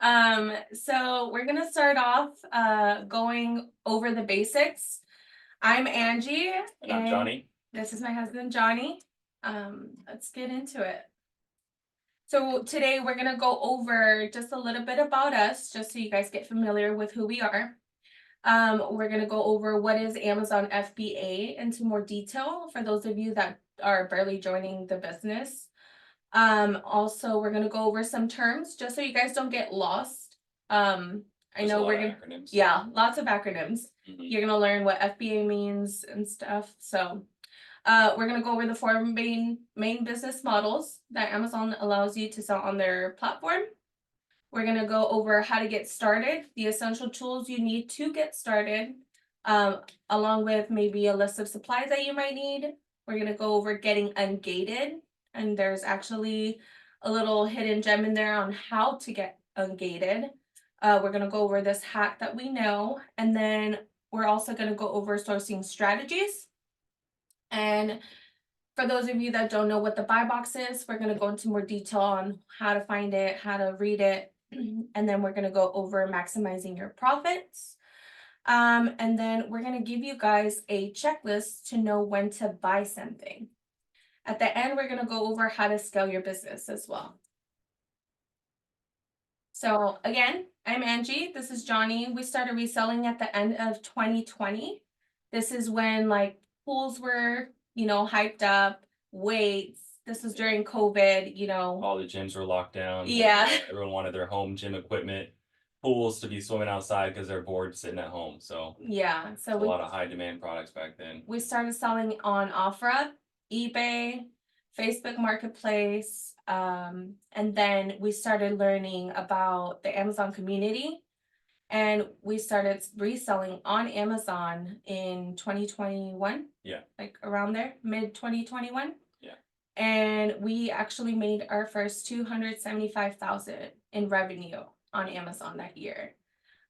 So we're gonna start off going over the basics. I'm Angie And I'm Johnny. this is my husband Johnny. Let's get into it. So today we're gonna go over just a little bit about us, just so you guys get familiar with who we are. We're gonna go over what is Amazon FBA into more detail for those of you that are barely joining the business. Also, we're gonna go over some terms just so you guys don't get lost. I There's a know lot we're of gonna, acronyms. yeah, lots of acronyms. Mhm. You're gonna learn what FBA means and stuff. So, we're gonna go over the four main business models that Amazon allows you to sell on their platform. We're gonna go over how to get started, the essential tools you need to get started, along with maybe a list of supplies that you might need. We're gonna go over getting ungated, and there's actually a little hidden gem in there on how to get ungated. We're gonna go over this hack that we know, and then we're also gonna go over sourcing strategies. And for those of you that don't know what the buy box is, we're going to go into more detail on how to find it, how to read it, and then we're going to go over maximizing your profits. And then we're going to give you guys a checklist to know when to buy something. At the end, we're going to go over how to scale your business as well. So again, I'm Angie. This is Johnny. We started reselling at the end of 2020. This is when like pools were, hyped up, weights. This was during COVID. All the gyms were locked down. Yeah. Everyone wanted their home gym equipment, pools to be swimming outside because they're bored sitting at home. So Yeah. So a lot of high demand products back then. we started selling on OfferUp, eBay, Facebook Marketplace, and then we started learning about the Amazon community. And we started reselling on Amazon in 2021. Yeah. Like around there, mid 2021. Yeah. And we actually made our first 275,000 in revenue on Amazon that year.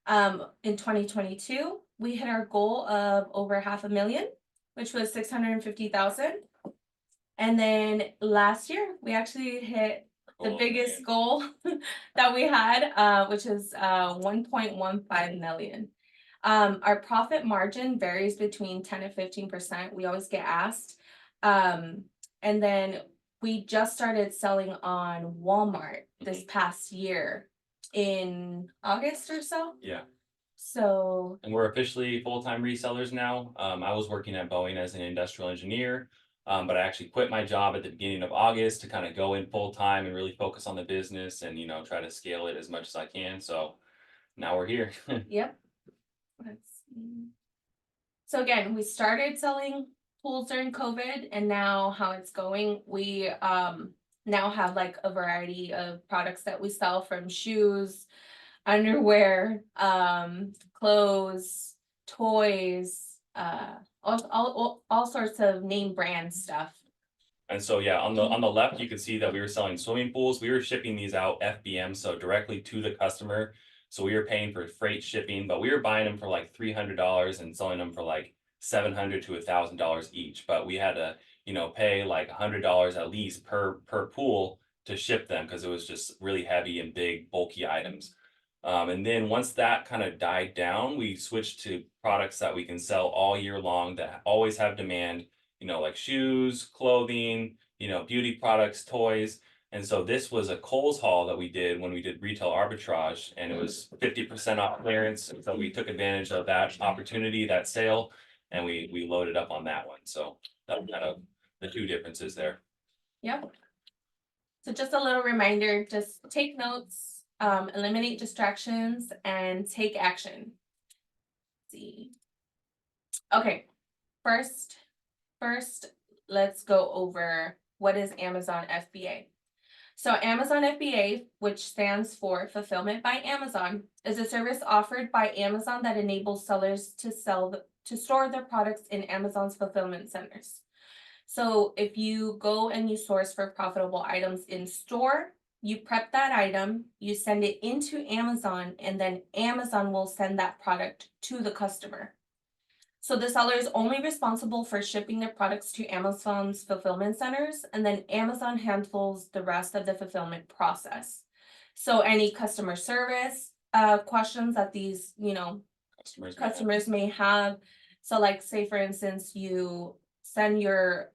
In 2022, we hit our goal of over 500,000, which was 650,000. And then last year, we actually hit the biggest goal that we had, which is 1.15 million. Our profit margin varies between 10 and 15%. We always get asked. And then we just started selling on Walmart this past year in August or so. Yeah. So. And we're officially full-time resellers now. I was working at Boeing as an industrial engineer. But I actually quit my job at the beginning of August to kind of go in full time and really focus on the business and, try to scale it as much as I can. So now we're here. Yep. Let's see. So again, we started selling pools during COVID, and now how it's going, we now have like a variety of products that we sell, from shoes, underwear, clothes, toys, all sorts of name brand stuff. And so yeah, on the left, you can see that we were selling swimming pools. We were shipping these out FBM, so directly to the customer. So we were paying for freight shipping, but we were buying them for like $300 and selling them for like $700 to $1,000 each. But we had to, pay like $100 at least per pool to ship them because it was just really heavy and big, bulky items. And then once that kind of died down, we switched to products that we can sell all year long that always have demand, like shoes, clothing, beauty products, toys. And so this was a Kohl's haul that we did when we did retail arbitrage, and it was 50% off clearance. And so we took advantage of that opportunity, that sale, and we loaded up on that one. So that's kind of the two differences there. Yep. So just a little reminder, just take notes, eliminate distractions, and take action. Let's see. Okay, first, let's go over what is Amazon FBA. So Amazon FBA, which stands for Fulfillment by Amazon, is a service offered by Amazon that enables sellers to store their products in Amazon's fulfillment centers. So if you go and you source for profitable items in store, you prep that item, you send it into Amazon, and then Amazon will send that product to the customer. So the seller is only responsible for shipping their products to Amazon's fulfillment centers, and then Amazon handles the rest of the fulfillment process. So any customer service questions that these, customers may have. So like say for instance, you send your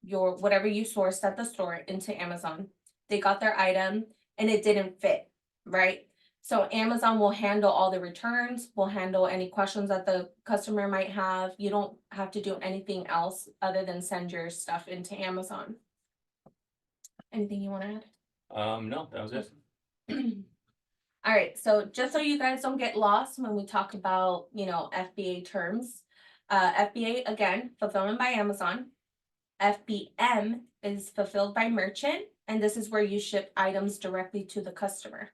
whatever you sourced at the store into Amazon. They got their item and it didn't fit, right? So Amazon will handle all the returns, will handle any questions that the customer might have. You don't have to do anything else other than send your stuff into Amazon. Anything you want to add? No, that was it. All right, so just so you guys don't get lost when we talk about, FBA terms. FBA, again, fulfillment by Amazon. FBM is fulfilled by merchant, and this is where you ship items directly to the customer.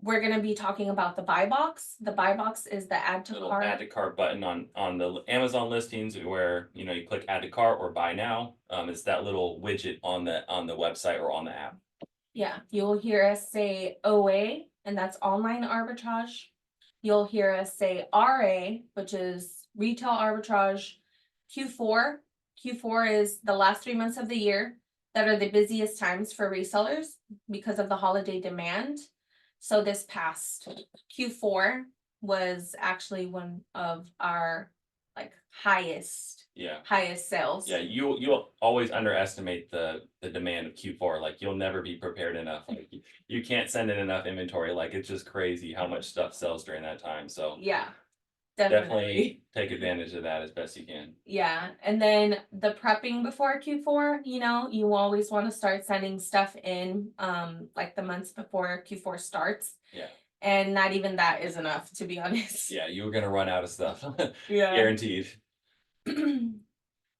We're gonna be talking about the buy box. The buy box is the add to Little cart. add to cart button on the Amazon listings where you click add to cart or buy now. It's that little widget on the website or on the app. Yeah, you'll hear us say OA, and that's online arbitrage. You'll hear us say RA, which is retail arbitrage. Q4 is the last 3 months of the year that are the busiest times for resellers because of the holiday demand. So this past Q4 was actually one of our highest sales. Yeah, you'll always underestimate the demand of Q4. Like you'll never be prepared enough. Like you can't send in enough inventory. Like it's just crazy how much stuff sells during that time. So Yeah, definitely take advantage of that as best you can. Yeah, and then the prepping before Q4, you always want to start sending stuff in like the months before Q4 starts. Yeah. And not even that is enough, to be honest. Yeah, you were gonna run out of stuff. Yeah. Guaranteed.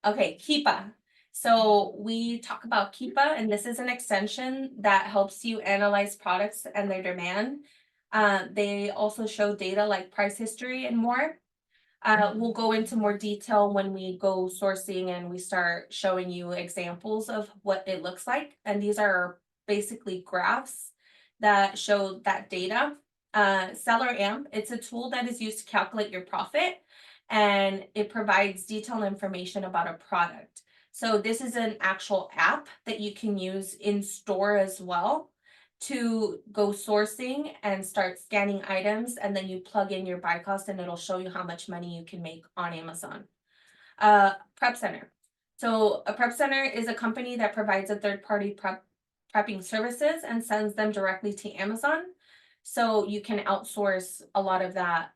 Okay, Keepa. So we talk about Keepa, and this is an extension that helps you analyze products and their demand. They also show data like price history and more. We'll go into more detail when we go sourcing and we start showing you examples of what it looks like. And these are basically graphs that show that data. Seller Amp, it's a tool that is used to calculate your profit, and it provides detailed information about a product. So this is an actual app that you can use in store as well to go sourcing and start scanning items, and then you plug in your buy cost and it'll show you how much money you can make on Amazon. Prep Center. So a prep center is a company that provides a third-party prepping services and sends them directly to Amazon. So you can outsource a lot of that,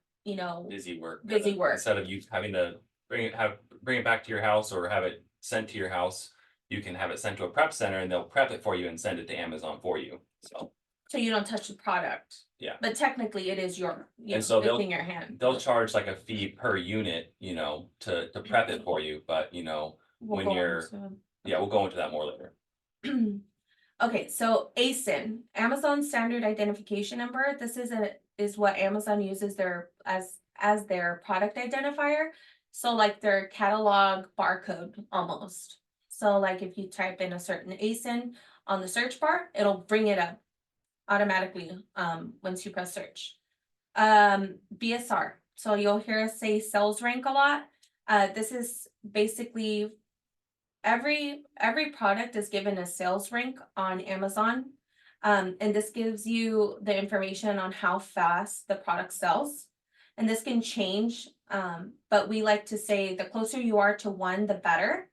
Busy work. Instead of you having to bring it back to your house or have it sent to your house, you can have it sent to a prep center and they'll prep it for you and send it to Amazon for you. So you don't touch the product. Yeah. But technically it is your, And so it's in your hand. they'll charge like a fee per unit, to prep it for you, but We'll when go you're into- yeah, we'll go into that more later. Okay, so ASIN, Amazon Standard Identification Number. This is what Amazon uses as their product identifier. So like their catalog barcode almost. So like if you type in a certain ASIN on the search bar, it'll bring it up automatically once you press search. BSR. So you'll hear us say sales rank a lot. This is basically every product is given a sales rank on Amazon. And this gives you the information on how fast the product sells. And this can change, but we like to say the closer you are to 1, the better.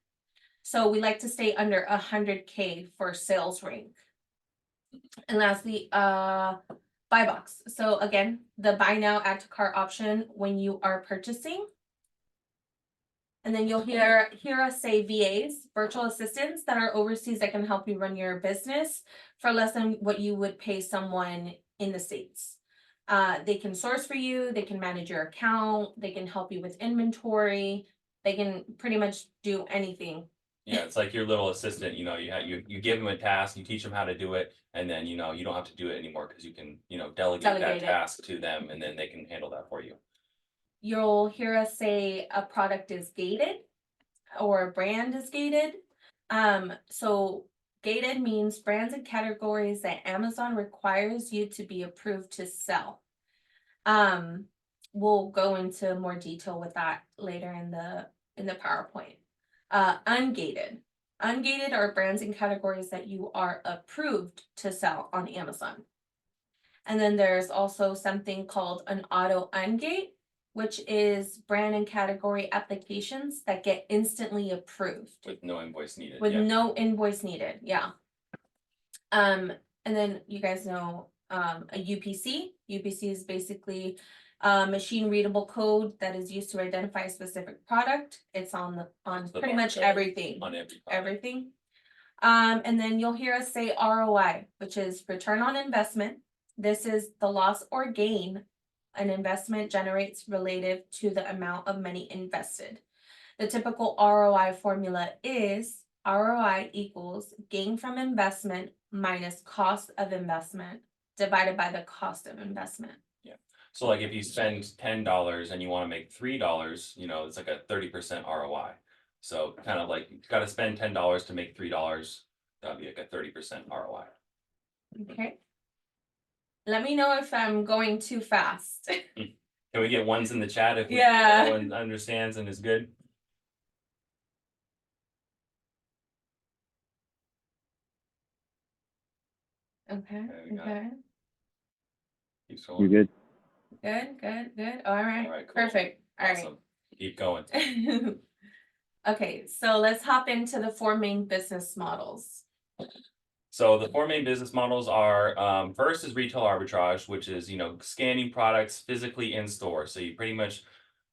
So we like to stay under 100K for sales rank. And lastly, buy box. So again, the buy now, add to cart option when you are purchasing. And then you'll hear us say VAs, virtual assistants that are overseas that can help you run your business for less than what you would pay someone in the States. They can source for you, they can manage your account, they can help you with inventory, they can pretty much do anything. Yeah, it's like your little assistant, you give them a task, you teach them how to do it, and then, you don't have to do it anymore because you can, delegate that Delegate it. task to them and then they can handle that for you. You'll hear us say a product is gated or a brand is gated. So gated means brands and categories that Amazon requires you to be approved to sell. We'll go into more detail with that later in the PowerPoint. Ungated. Ungated are brands and categories that you are approved to sell on Amazon. And then there's also something called an auto ungate, which is brand and category applications that get instantly approved With no invoice needed, with yeah. no invoice needed, yeah. And then you guys know, a UPC. UPC is basically machine readable code that is used to identify a specific product. It's on The pretty much barcode everything, On every product. everything. And then you'll hear us say ROI, which is return on investment. This is the loss or gain an investment generates relative to the amount of money invested. The typical ROI formula is ROI equals gain from investment minus cost of investment divided by the cost of investment. So like if you spend $10 and you wanna make $3, it's like a 30% ROI. So kind of like, you gotta spend $10 to make $3, that'd be like a 30% ROI. Okay. Let me know if I'm going too fast. Can we get ones in the chat if Yeah. everyone understands and is good? Okay, Okay, we got it. okay. Keep You scrolling. good? Good. All right. All right, cool. Perfect. All right. Awesome. Keep going. Okay, so let's hop into the 4 main business models. So the 4 main business models are, first is retail arbitrage, which is, scanning products physically in store. So you pretty much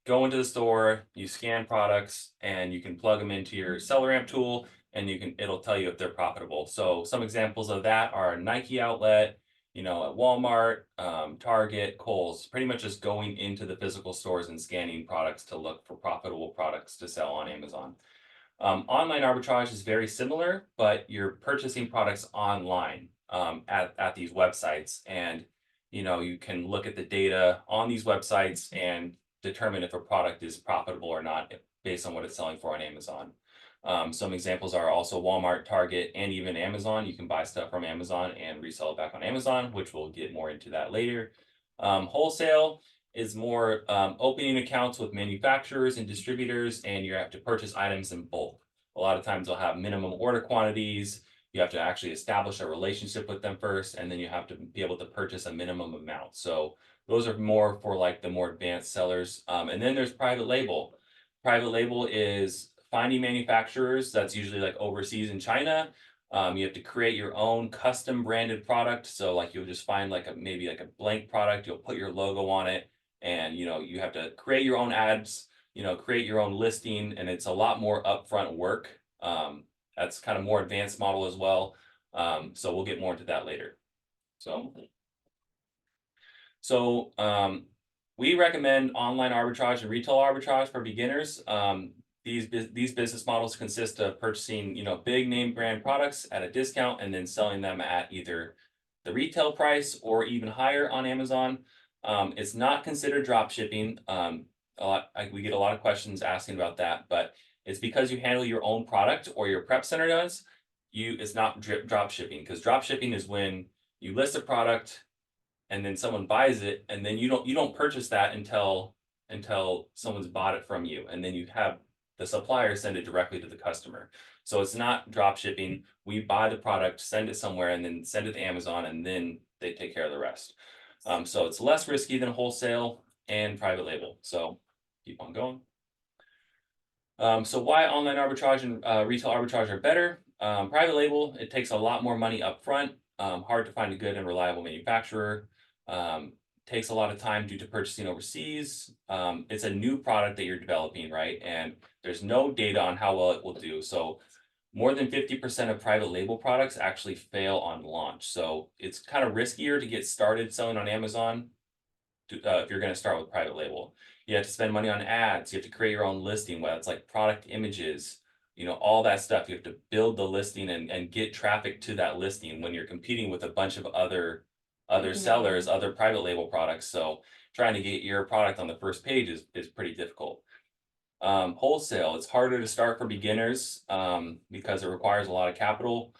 go into the store, you scan products, and you can plug them into your seller amp tool, and it'll tell you if they're profitable. So some examples of that are Nike outlet, at Walmart, Target, Kohl's, pretty much just going into the physical stores and scanning products to look for profitable products to sell on Amazon. Online arbitrage is very similar, but you're purchasing products online at these websites, and you can look at the data on these websites and determine if a product is profitable or not based on what it's selling for on Amazon. Some examples are also Walmart, Target, and even Amazon. You can buy stuff from Amazon and resell it back on Amazon, which we'll get more into that later. Wholesale is more opening accounts with manufacturers and distributors, and you have to purchase items in bulk. A lot of times they'll have minimum order quantities. You have to actually establish a relationship with them first, and then you have to be able to purchase a minimum amount. So those are more for like the more advanced sellers. And then there's private label. Private label is finding manufacturers that's usually like overseas in China. You have to create your own custom branded product. So like you'll just find maybe like a blank product, you'll put your logo on it, and you have to create your own ads, create your own listing, and it's a lot more upfront work. That's kind of more advanced model as well. So we'll get more into that later. So we recommend online arbitrage and retail arbitrage for beginners. These business models consist of purchasing, big name brand products at a discount and then selling them at either the retail price or even higher on Amazon. It's not considered drop shipping. We get a lot of questions asking about that, but it's because you handle your own product or your prep center does. It's not drop shipping, because drop shipping is when you list a product and then someone buys it, and then you don't purchase that until someone's bought it from you, and then you have the supplier send it directly to the customer. So it's not drop shipping. We buy the product, send it somewhere, and then send it to Amazon, and then they take care of the rest. So it's less risky than wholesale and private label. So keep on going. So why online arbitrage and retail arbitrage are better? Private label, it takes a lot more money up front. Hard to find a good and reliable manufacturer. Takes a lot of time due to purchasing overseas. It's a new product that you're developing, right? And there's no data on how well it will do. So more than 50% of private label products actually fail on launch. So it's kind of riskier to get started selling on Amazon if you're going to start with private label. You have to spend money on ads. You have to create your own listing, whether it's like product images, all that stuff. You have to build the listing and get traffic to that listing when you're competing with a bunch of other sellers, other private label products. So trying to get your product on the first page is pretty difficult. Wholesale, it's harder to start for beginners because it requires a lot of capital.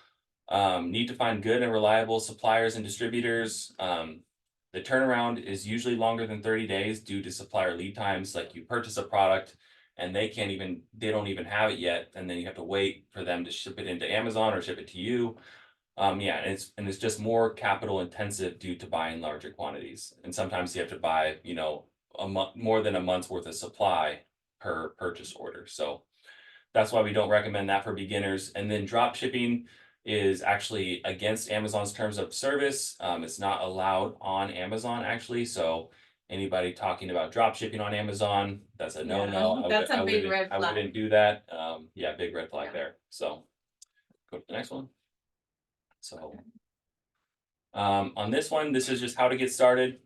Need to find good and reliable suppliers and distributors. The turnaround is usually longer than 30 days due to supplier lead times. Like you purchase a product and they don't even have it yet, and then you have to wait for them to ship it into Amazon or ship it to you. Yeah, and it's just more capital intensive due to buying larger quantities. And sometimes you have to buy, you know, a month, more than a month's worth of supply per purchase order. So that's why we don't recommend that for beginners. And then drop shipping is actually against Amazon's terms of service. It's not allowed on Amazon actually. So anybody talking about drop shipping on Amazon, that's a no-no. That's a big red I flag. wouldn't do that. Yeah, big red flag Yeah. there. So go to the next one. So on this one, this is just how to get started.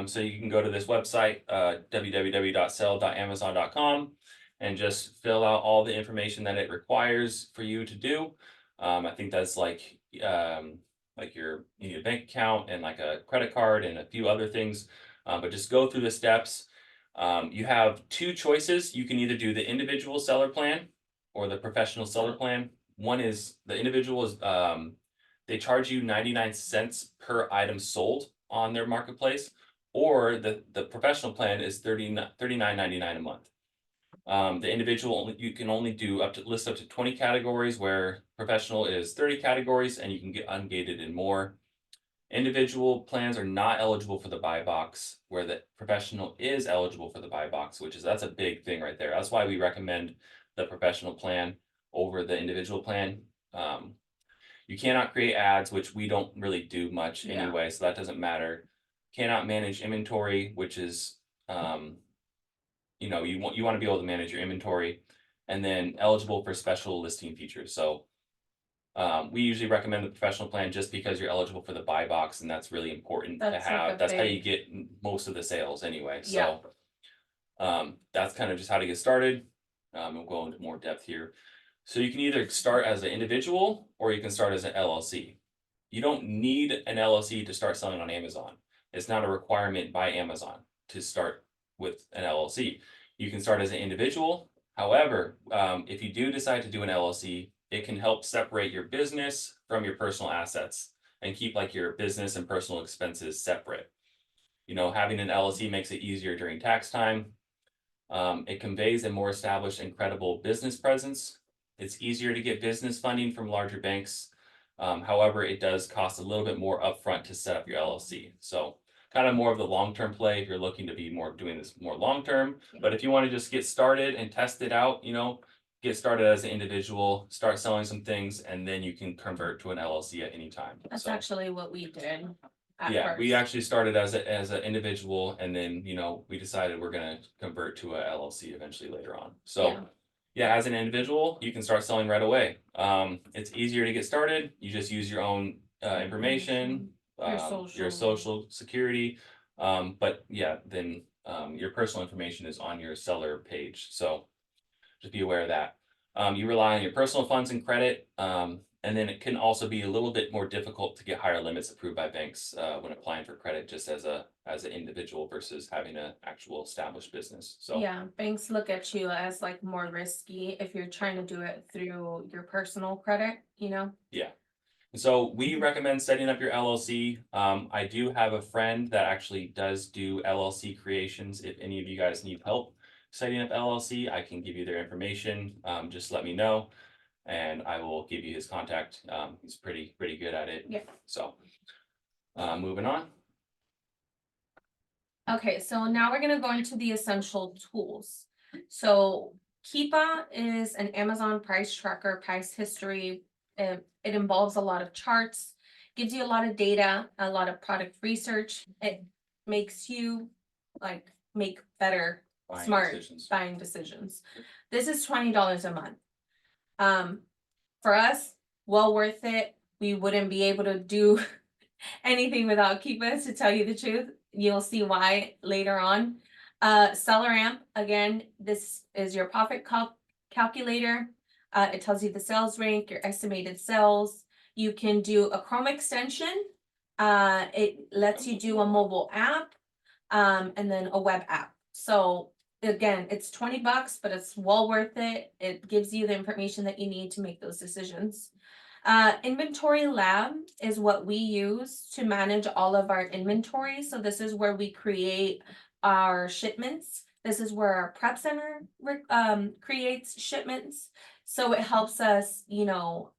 So you can go to this website, www.sell.amazon.com, and just fill out all the information that it requires for you to do. I think that's like you need a bank account and like a credit card and a few other things. But just go through the steps. You have two choices. You can either do the individual seller plan or the professional seller plan. One is the individual is they charge you 99 cents per item sold on their marketplace, or the professional plan is $39.99 a month. The individual, you can only do list up to 20 categories, where professional is 30 categories, and you can get ungated and more. Individual plans are not eligible for the buy box, where the professional is eligible for the buy box, that's a big thing right there. That's why we recommend the professional plan over the individual plan. You cannot create ads, which we don't really do much Yeah. anyway, so that doesn't matter. Cannot manage inventory, which is, you know, you want to be able to manage your inventory, and then eligible for special listing features. So we usually recommend the professional plan just because you're eligible for the buy box, and that's really important to That's like have. a That's how you big- get most of the sales anyway. Yeah. So that's kind of just how to get started. We'll go into more depth here. So you can either start as an individual or you can start as an LLC. You don't need an LLC to start selling on Amazon. It's not a requirement by Amazon to start with an LLC. You can start as an individual. However, if you do decide to do an LLC, it can help separate your business from your personal assets and keep like your business and personal expenses separate. You know, having an LLC makes it easier during tax time. It conveys a more established and credible business presence. It's easier to get business funding from larger banks. However, it does cost a little bit more upfront to set up your LLC. So kind of more of the long-term play if you're looking to be more doing this more long-term. But if you want to just get started and test it out, you know, get started as an individual, start selling some things, and then you can convert to an LLC at any time. That's So, actually what we did at yeah, first. we actually started as an individual, and then, you know, we decided we're gonna convert to a LLC eventually later on. So Yeah. yeah, as an individual, you can start selling right away. It's easier to get started. You just use your own information, your social security. But yeah, then your personal information is on your seller page. So just be aware of that. You rely on your personal funds and credit, and then it can also be a little bit more difficult to get higher limits approved by banks when applying for credit, just as an individual versus having an actual established business. So Yeah, banks look at you as like more risky if you're trying to do it through your personal credit, you know? yeah. So we recommend setting up your LLC. I do have a friend that actually does do LLC creations. If any of you guys need help setting up LLC, I can give you their information. Just let me know, and I will give you his contact. He's pretty good at it. Yeah. So, moving on. Okay, so now we're gonna go into the essential tools. So Keepa is an Amazon price tracker, price history. It involves a lot of charts, gives you a lot of data, a lot of product research. It makes you like make better, Buying smart decisions. buying decisions. This is $20 a month. For us, well worth it. We wouldn't be able to do anything without Keepa, to tell you the truth. You'll see why later on. Seller Amp, again, this is your profit calculator. It tells you the sales rank, your estimated sales. You can do a Chrome extension. It lets you do a mobile app, and then a web app. So again, it's $20, but it's well worth it. It gives you the information that you need to make those decisions. Inventory Lab is what we use to manage all of our inventory. So this is where we create our shipments. This is where our prep center creates shipments. So it helps us, you know,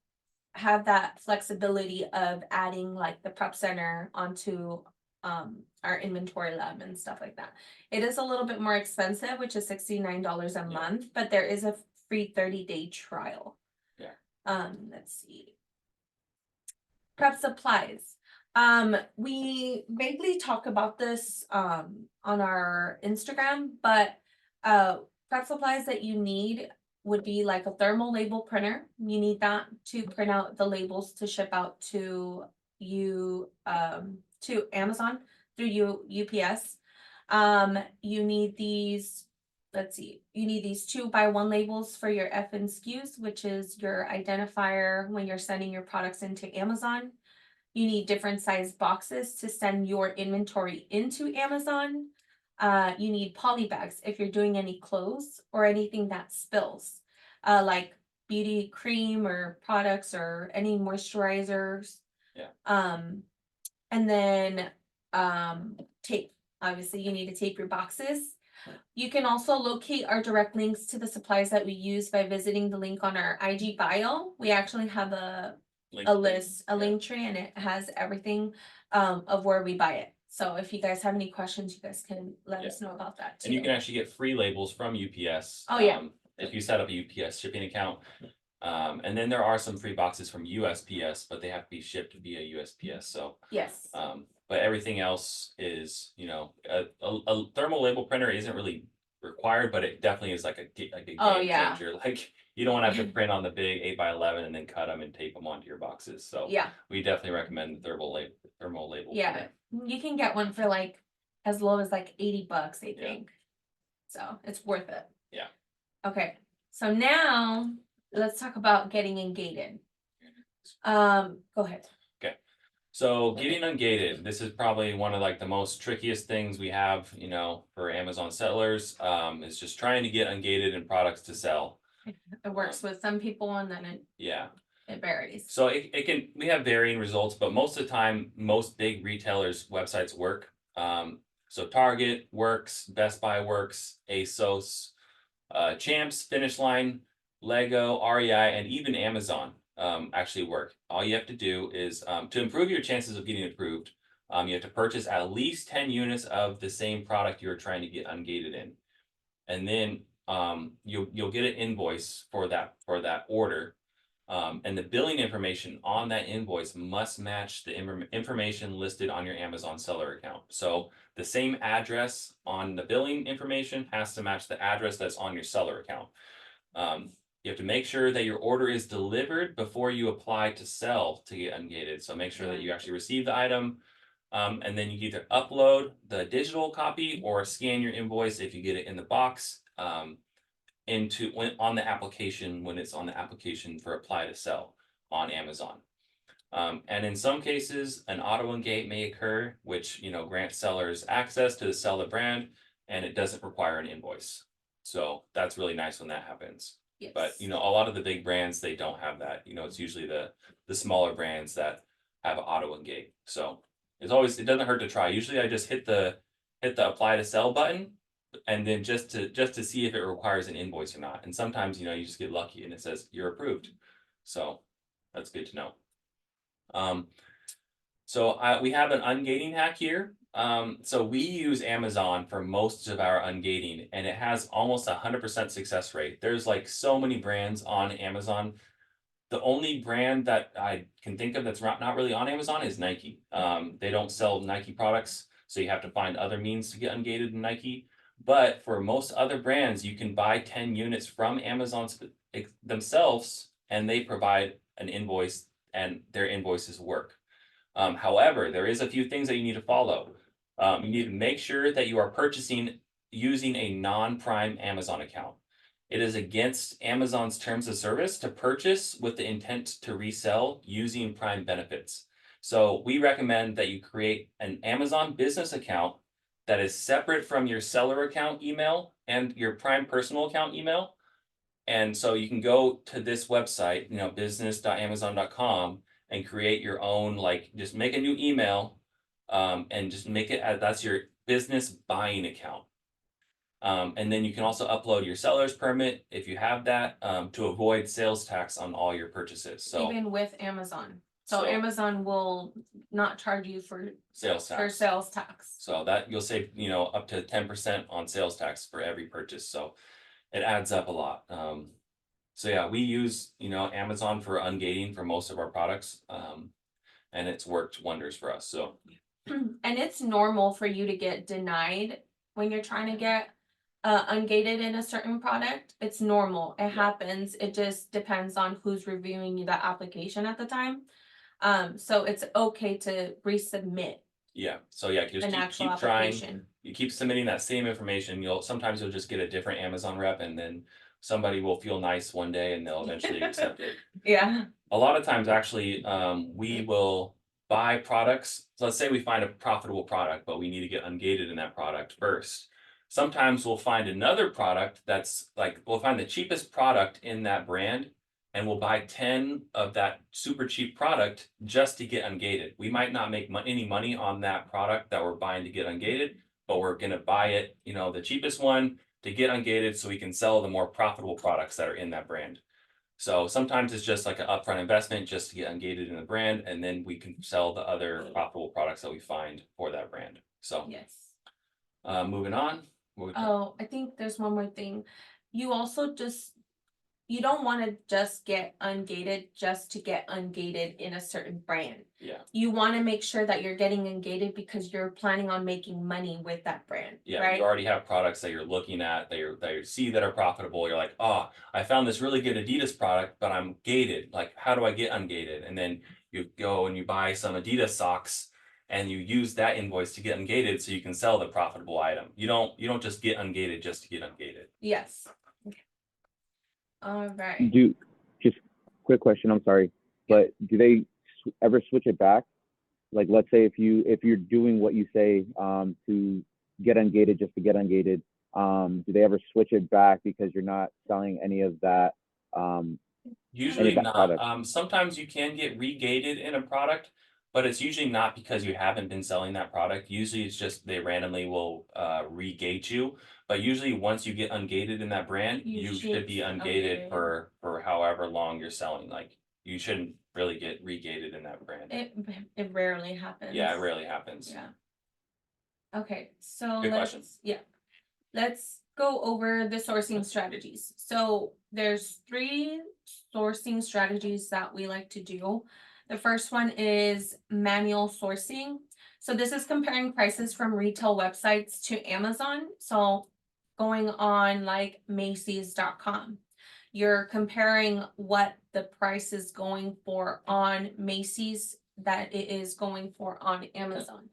have that flexibility of adding like the prep center onto our inventory lab and stuff like that. It is a little bit more expensive, which is $69 a month, but there is a free 30-day trial. Yeah. Let's see. Prep supplies. We vaguely talk about this on our Instagram, but prep supplies that you need would be like a thermal label printer. You need that to print out the labels to ship out to you to Amazon through UPS. You need these, let's see, you need these 2x1 labels for your FNSKUs, which is your identifier when you're sending your products into Amazon. You need different size boxes to send your inventory into Amazon. You need poly bags if you're doing any clothes or anything that spills, like beauty cream or products or any moisturizers. Yeah. And then tape. Obviously, you need to tape your boxes. You can also locate our direct links to the supplies that we use by visiting the link on our IG bio. We actually have a link tree, and it has everything of where we buy it. So if you guys have any questions, you guys can let us know about that too. And you can actually get free labels from UPS. Oh, yeah. If you set up a UPS shipping account. And then there are some free boxes from USPS, but they have to be shipped via USPS. So Yes. but everything else is, you know, a thermal label printer isn't really required, but it definitely is like a game changer. Like you don't want to have to print on the big 8x11 and then cut them and tape them onto your boxes. So yeah, we definitely recommend the thermal label. Yeah, printer. You can get one for like as low as like $80, I think. So it's worth it. Yeah. Okay, so now let's talk about getting ungated. Go ahead. So getting ungated, this is probably one of like the most trickiest things we have, you know, for Amazon sellers, is just trying to get ungated in products to sell. It works with some people and then it varies. So we have varying results, but most of the time, most big retailers' websites work. So Target works, Best Buy works, ASOS, Champs, Finish Line, Lego, REI, and even Amazon actually work. All you have to do is to improve your chances of getting approved, you have to purchase at least 10 units of the same product you're trying to get ungated in. And then you'll get an invoice for that order. And the billing information on that invoice must match the information listed on your Amazon seller account. So the same address on the billing information has to match the address that's on your seller account. You have to make sure that your order is delivered before you apply to sell to get ungated. So make sure that you actually receive the item. And then you either upload the digital copy or scan your invoice if you get it in the box. On the application when it's on the application for apply to sell on Amazon. And in some cases, an auto ungate may occur, which grants sellers access to the seller brand, and it doesn't require an invoice. So that's really nice when that happens. Yes. But a lot of the big brands, they don't have that. It's usually the smaller brands that have auto ungate. So it doesn't hurt to try. Usually I just hit the apply to sell button, and then just to see if it requires an invoice or not. And sometimes you just get lucky and it says you're approved. So that's good to know. So we have an ungating hack here. So we use Amazon for most of our ungating, and it has almost 100% success rate. There's like so many brands on Amazon. The only brand that I can think of that's not really on Amazon is Nike. They don't sell Nike products, so you have to find other means to get ungated in Nike. But for most other brands, you can buy 10 units from Amazon themselves, and they provide an invoice, and their invoices work. However, there is a few things that you need to follow. You need to make sure that you are purchasing using a non-Prime Amazon account. It is against Amazon's terms of service to purchase with the intent to resell using Prime benefits. So we recommend that you create an Amazon business account that is separate from your seller account email and your Prime personal account email. And so you can go to this website, business.amazon.com, and create your own, just make a new email, and just make it that's your business buying account. And then you can also upload your seller's permit if you have that, to avoid sales tax on all your purchases. So Even with Amazon. So So- Amazon will not charge you for sales tax. sales tax. So that you'll save, up to 10% on sales tax for every purchase. So it adds up a lot. So yeah, we use, Amazon for ungating for most of our products. And it's worked wonders for us. So And it's normal for you to get denied when you're trying to get ungated in a certain product. It's normal. It happens. It just depends on who's reviewing you the application at the time. So it's okay to resubmit yeah, so yeah, just an keep, actual keep trying. application. You keep submitting that same information. Sometimes you'll just get a different Amazon rep, and then somebody will feel nice one day and they'll eventually accept it. Yeah. A lot of times, actually, we will buy products. So let's say we find a profitable product, but we need to get ungated in that product first. Sometimes we'll find another product that's like, we'll find the cheapest product in that brand, and we'll buy 10 of that super cheap product just to get ungated. We might not make any money on that product that we're buying to get ungated, but we're gonna buy it, the cheapest one to get ungated so we can sell the more profitable products that are in that brand. So sometimes it's just like an upfront investment just to get ungated in the brand, and then we can sell the other profitable products that we find for that brand. So Yes. moving on. Oh, I think there's one more thing. You also you don't want to just get ungated just to get ungated in a certain brand. Yeah. You want to make sure that you're getting ungated because you're planning on making money with that brand. Yeah, right? you already have products that you're looking at that you see that are profitable. You're like, oh, I found this really good Adidas product, but I'm gated. Like, how do I get ungated? And then you go and you buy some Adidas socks and you use that invoice to get ungated so you can sell the profitable item. You don't just get ungated just to get ungated. Yes. Okay. All right. Just quick question, I'm sorry, but do they ever switch it back? Like, let's say if you're doing what you say to get ungated just to get ungated, do they ever switch it back because you're not selling any of that? Usually that not. product? Sometimes you can get regated in a product, but it's usually not because you haven't been selling that product. Usually it's just they randomly will regate you. But usually once you get ungated in that brand, You you should should be ungated. ungated for however long you're selling. Like, you shouldn't really get regated in that brand. It rarely happens. Yeah, it rarely happens. Yeah. Okay, so Good question. let's go over the sourcing strategies. So there's 3 sourcing strategies that we like to do. The first one is manual sourcing. So this is comparing prices from retail websites to Amazon. So going on like Macy's.com. You're comparing what the price is going for on Macy's that it is going for on Amazon.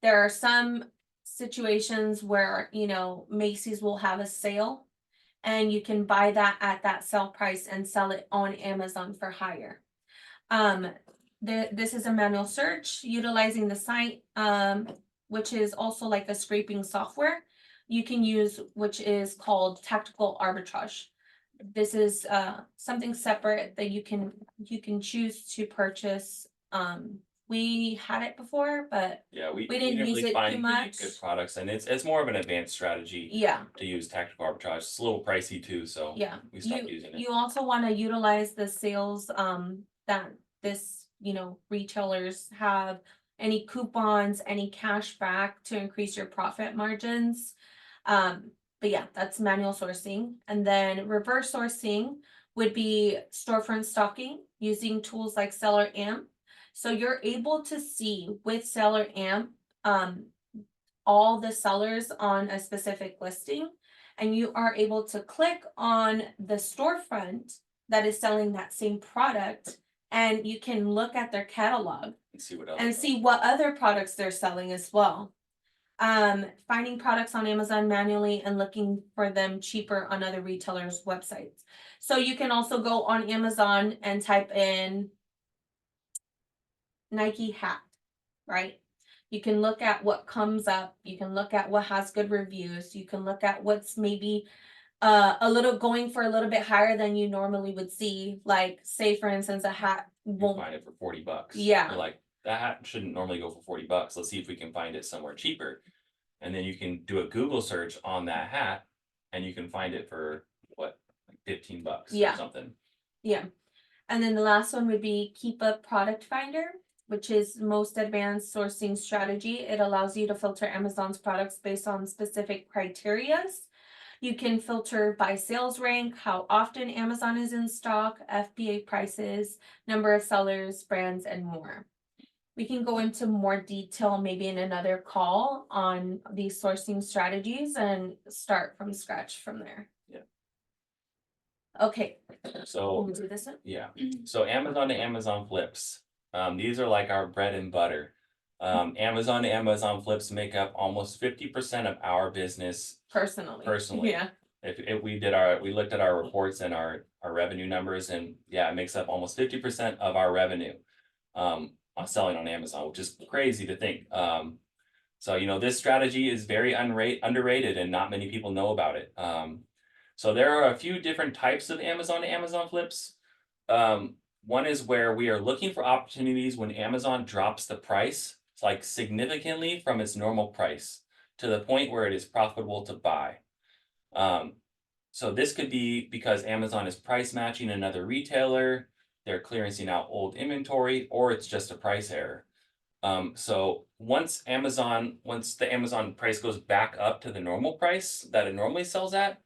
There are some situations where, Macy's will have a sale and you can buy that at that sale price and sell it on Amazon for higher. This is a manual search utilizing the site, which is also like a scraping software you can use, which is called tactical arbitrage. This is something separate that you can choose to purchase. We had it before, but Yeah, we didn't use usually it find too really much. good products, and it's more of an advanced strategy Yeah, to use tactical arbitrage. It's a little pricey too, so yeah. we stopped using it. You also want to utilize the sales that this, retailers have, any coupons, any cash back to increase your profit margins. But yeah, that's manual sourcing. And then reverse sourcing would be storefront stocking using tools like Seller Amp. So you're able to see with Seller Amp all the sellers on a specific listing, and you are able to click on the storefront that is selling that same product, and you can look at their catalog and see what other products they're selling as well. Finding products on Amazon manually and looking for them cheaper on other retailers' websites. So you can also go on Amazon and type in Nike hat, right? You can look at what comes up. You can look at what has good reviews. You can look at what's maybe going for a little bit higher than you normally would see. Like, say for instance, a hat won't find it for $40. Yeah. You're like, that hat shouldn't normally go for $40. Let's see if we can find it somewhere cheaper. And then you can do a Google search on that hat and you can find it for what, like $15 Yeah. or something. Yeah. And then the last one would be keep a product finder, which is most advanced sourcing strategy. It allows you to filter Amazon's products based on specific criterias. You can filter by sales rank, how often Amazon is in stock, FBA prices, number of sellers, brands, and more. We can go into more detail maybe in another call on these sourcing strategies and start from scratch from there. Yeah. Okay, So we'll do this one. yeah, so Amazon to Amazon flips. These are like our bread and butter. Amazon to Amazon flips make up almost 50% of our business personally. Yeah. If we looked at our reports and our revenue numbers, and yeah, it makes up almost 50% of our revenue on selling on Amazon, which is crazy to think. So this strategy is very underrated and not many people know about it. So there are a few different types of Amazon to Amazon flips. One is where we are looking for opportunities when Amazon drops the price, like significantly from its normal price to the point where it is profitable to buy. So this could be because Amazon is price matching another retailer, they're clearancing out old inventory, or it's just a price error. So once the Amazon price goes back up to the normal price that it normally sells at,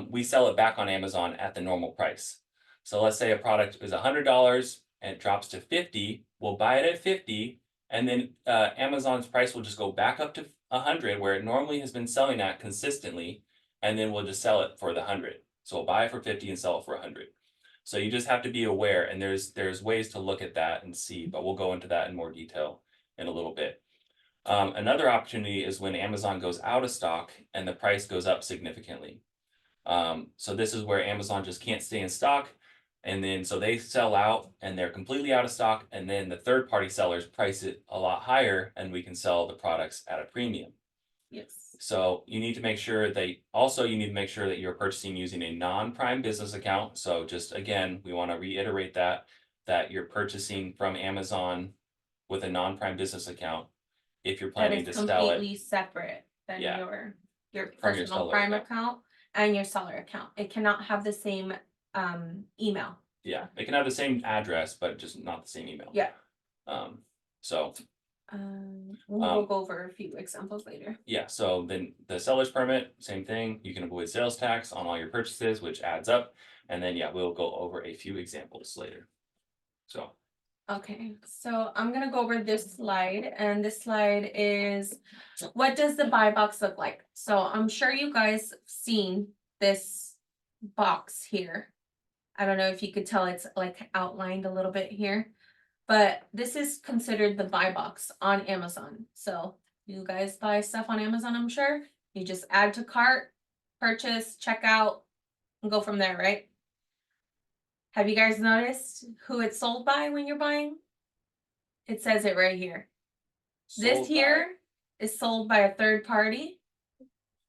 we sell it back on Amazon at the normal price. So let's say a product is $100 and it drops to 50, we'll buy it at 50, and then Amazon's price will just go back up to 100 where it normally has been selling at consistently, and then we'll just sell it for the 100. So we'll buy it for 50 and sell it for 100. So you just have to be aware, and there's ways to look at that and see, but we'll go into that in more detail in a little bit. Another opportunity is when Amazon goes out of stock and the price goes up significantly. So this is where Amazon just can't stay in stock, and then so they sell out and they're completely out of stock, and then the third-party sellers price it a lot higher and we can sell the products at a premium. Yes. So you need to make sure that you're purchasing using a non-Prime business account. So just again, we want to reiterate that you're purchasing from Amazon with a non-Prime business account if you're planning to sell it. That is completely separate than Yeah. your From your personal seller Prime account. account and your seller account. It cannot have the same email. Yeah, it can have the same address, but just not the same email. Yeah. So We'll go over a few examples later. yeah, so then the seller's permit, same thing. You can avoid sales tax on all your purchases, which adds up. And then, yeah, we'll go over a few examples later. So, Okay, so I'm gonna go over this slide, and this slide is, what does the buy box look like? So I'm sure you guys have seen this box here. I don't know if you could tell, it's like outlined a little bit here. But this is considered the buy box on Amazon. So you guys buy stuff on Amazon, I'm sure. You just add to cart, purchase, check out, and go from there, right? Have you guys noticed who it's sold by when you're buying? It says it right here. This here is sold by a third party,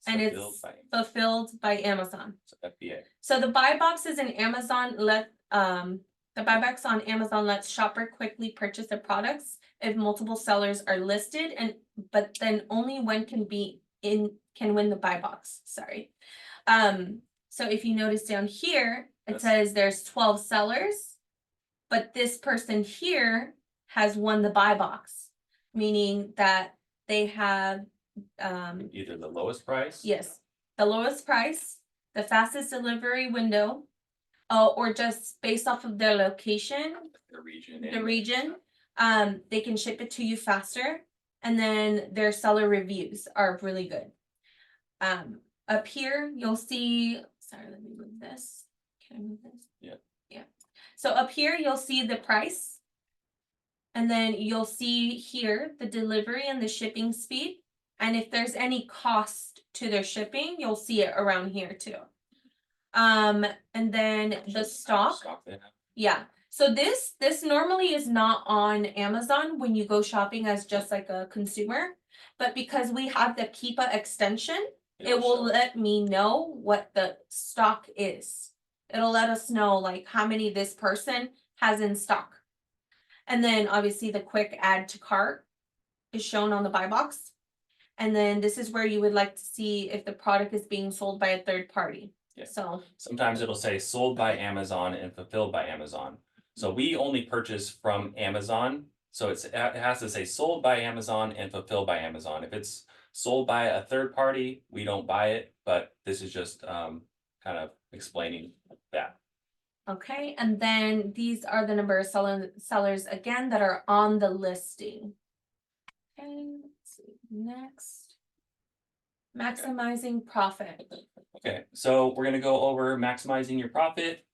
and it's fulfilled by Amazon. FBA. So the buy box is in Amazon. The buy box on Amazon lets shopper quickly purchase the products if multiple sellers are listed, but then only one can win the buy box. Sorry. So if you notice down here, it says there's 12 sellers, but this person here has won the buy box, meaning that they have either the lowest price. Yes, the lowest price, the fastest delivery window, or just based off of their location, the region, they can ship it to you faster, and then their seller reviews are really good. Up here, you'll see, sorry, let me move this. Can I move this? Yeah. Yeah. So up here, you'll see the price, and then you'll see here the delivery and the shipping speed, and if there's any cost to their shipping, you'll see it around here too. And then the stock. Yeah. So this normally is not on Amazon when you go shopping as just like a consumer, but because we have the Keepa extension, it will let me know what the stock is. It'll let us know like how many this person has in stock. And then obviously the quick add to cart is shown on the buy box. And then this is where you would like to see if the product is being sold by a third party. Yeah. So, Sometimes it'll say sold by Amazon and fulfilled by Amazon. So we only purchase from Amazon. So it has to say sold by Amazon and fulfilled by Amazon. If it's sold by a third party, we don't buy it, but this is just kind of explaining that. okay, and then these are the number of sellers again that are on the listing. Okay, let's see, next. Maximizing profit. Okay, so we're gonna go over maximizing your profit.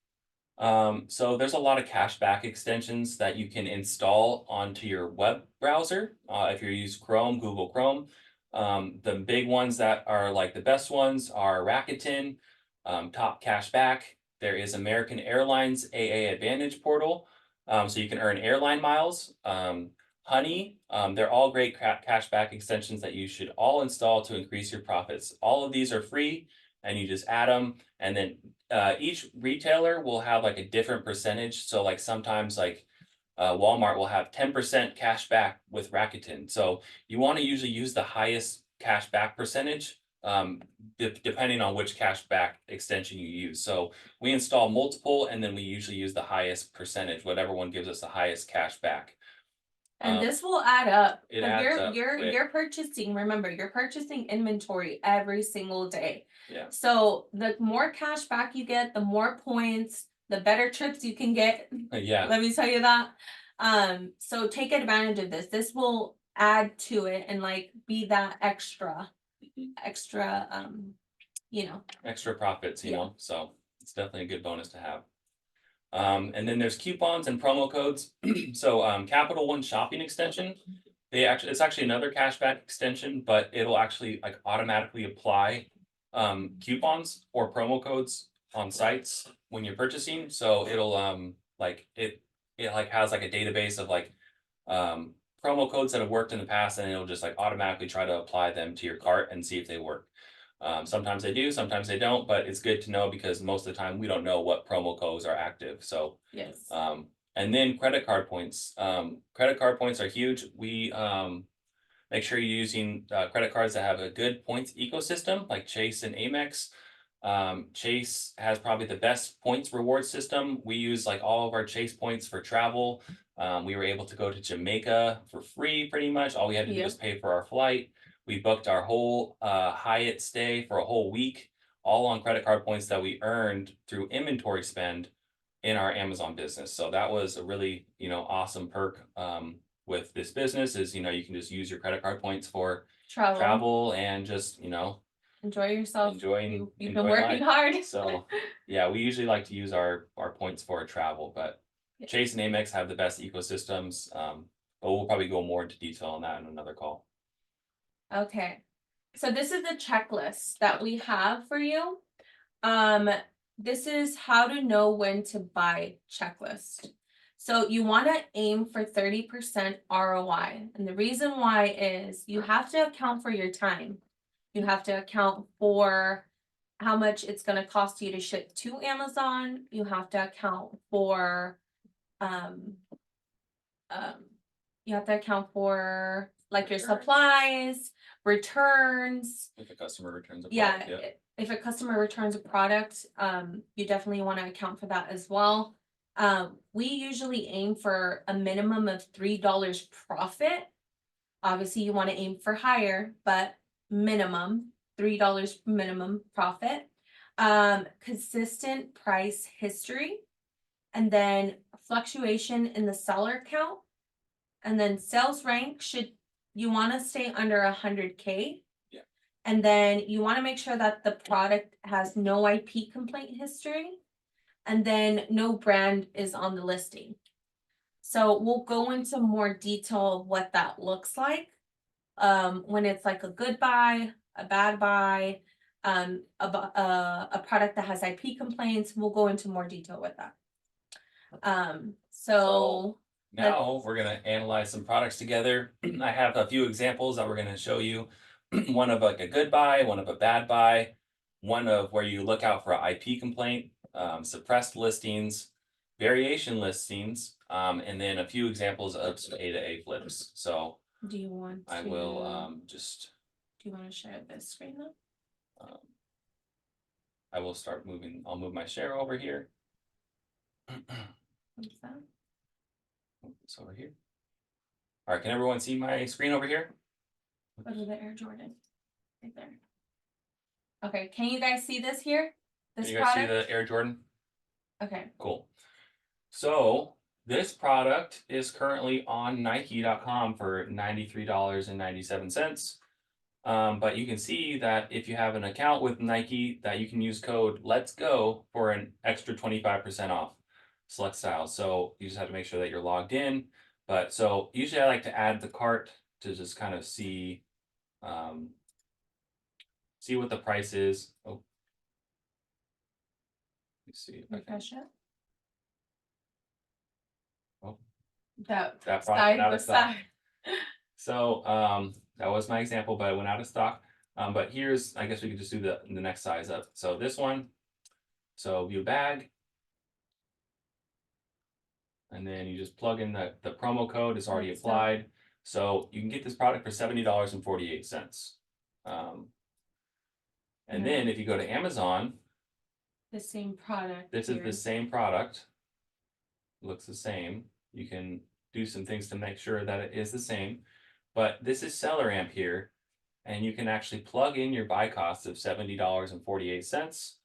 So there's a lot of cashback extensions that you can install onto your web browser. If you use Chrome, Google Chrome. The big ones that are like the best ones are Rakuten, Top Cashback. There is American Airlines AA Advantage portal. So you can earn airline miles. Honey, they're all great cashback extensions that you should all install to increase your profits. All of these are free and you just add them, and then each retailer will have like a different percentage. So like sometimes like Walmart will have 10% cash back with Rakuten. So you want to usually use the highest cash back percentage depending on which cash back extension you use. So we install multiple and then we usually use the highest percentage, whatever one gives us the highest cash back. And this will add up. It 'Cause adds up you're quick. you're purchasing, remember, you're purchasing inventory every single day. Yeah. So the more cash back you get, the more points, the better trips you can get. Yeah. Let me tell you that. So take advantage of this. This will add to it and like be that extra, you know. Extra profits, you Yeah. know, so it's definitely a good bonus to have. And then there's coupons and promo codes. So Capital One shopping extension, it's actually another cashback extension, but it'll actually like automatically apply coupons or promo codes on sites when you're purchasing. So it'll like it like has like a database of like promo codes that have worked in the past, and it'll just like automatically try to apply them to your cart and see if they work. Sometimes they do, sometimes they don't, but it's good to know because most of the time we don't know what promo codes are active. So Yes. and then credit card points. Credit card points are huge. We make sure you're using credit cards that have a good points ecosystem like Chase and Amex. Chase has probably the best points reward system. We use like all of our Chase points for travel. We were able to go to Jamaica for free pretty much. All we had to do was pay for our flight. We booked our whole Hyatt stay for a whole week, all on credit card points that we earned through inventory spend in our Amazon business. So that was a really, awesome perk with this business is, you can just use your credit card points for travel and just, Enjoy yourself. enjoying You've enjoying been working life. hard. So yeah, we usually like to use our points for travel, but Chase and Amex have the best ecosystems. But we'll probably go more into detail on that in another call. Okay, so this is the checklist that we have for you. This is how to know when to buy checklist. So you want to aim for 30% ROI. And the reason why is you have to account for your time. You have to account for how much it's going to cost you to ship to Amazon. You have to account for you have to account for like your supplies, returns. If a customer returns a Yeah, product, if a customer returns a product, you definitely want to account for that as well. We usually aim for a minimum of $3 profit. Obviously, you want to aim for higher, but minimum $3 minimum profit. Consistent price history, and then fluctuation in the seller count, and then sales rank you want to stay under 100K. Yeah. And then you want to make sure that the product has no IP complaint history, and then no brand is on the listing. So we'll go into more detail of what that looks like. When it's like a good buy, a bad buy, a product that has IP complaints, we'll go into more detail with that. So now we're gonna analyze some products together. I have a few examples that we're gonna show you. One of like a good buy, one of a bad buy, one of where you look out for an IP complaint, suppressed listings, variation listings, and then a few examples of some A to A flips. So do you want I will just you want to share this screen though? I will start moving, I'll move my share over here. What's that? Move this over here. All right, can everyone see my screen over here? Go to the Air Jordan, right there. Okay, can you guys see this here? Can This you guys see product? the Air Jordan? Okay, Cool. So this product is currently on Nike.com for $93.97. But you can see that if you have an account with Nike, that you can use code Let's Go for an extra 25% off select styles. So you just have to make sure that you're logged in. But so usually I like to add the cart to just kind of see see what the price is. Oh, let's see if I can. refresh it. Oh. That That product side went out by of stock. side. So that was my example, but it went out of stock. But here's, I guess we could just do the next size up. So this one, so view bag. And then you just plug in the promo code, it's already That's applied. So you can get this product for $70.48. And then if you go to Amazon, The same product. this is here. the same product. Looks the same. You can do some things to make sure that it is the same. But this is Seller Amp here. And you can actually plug in your buy cost of $70.48.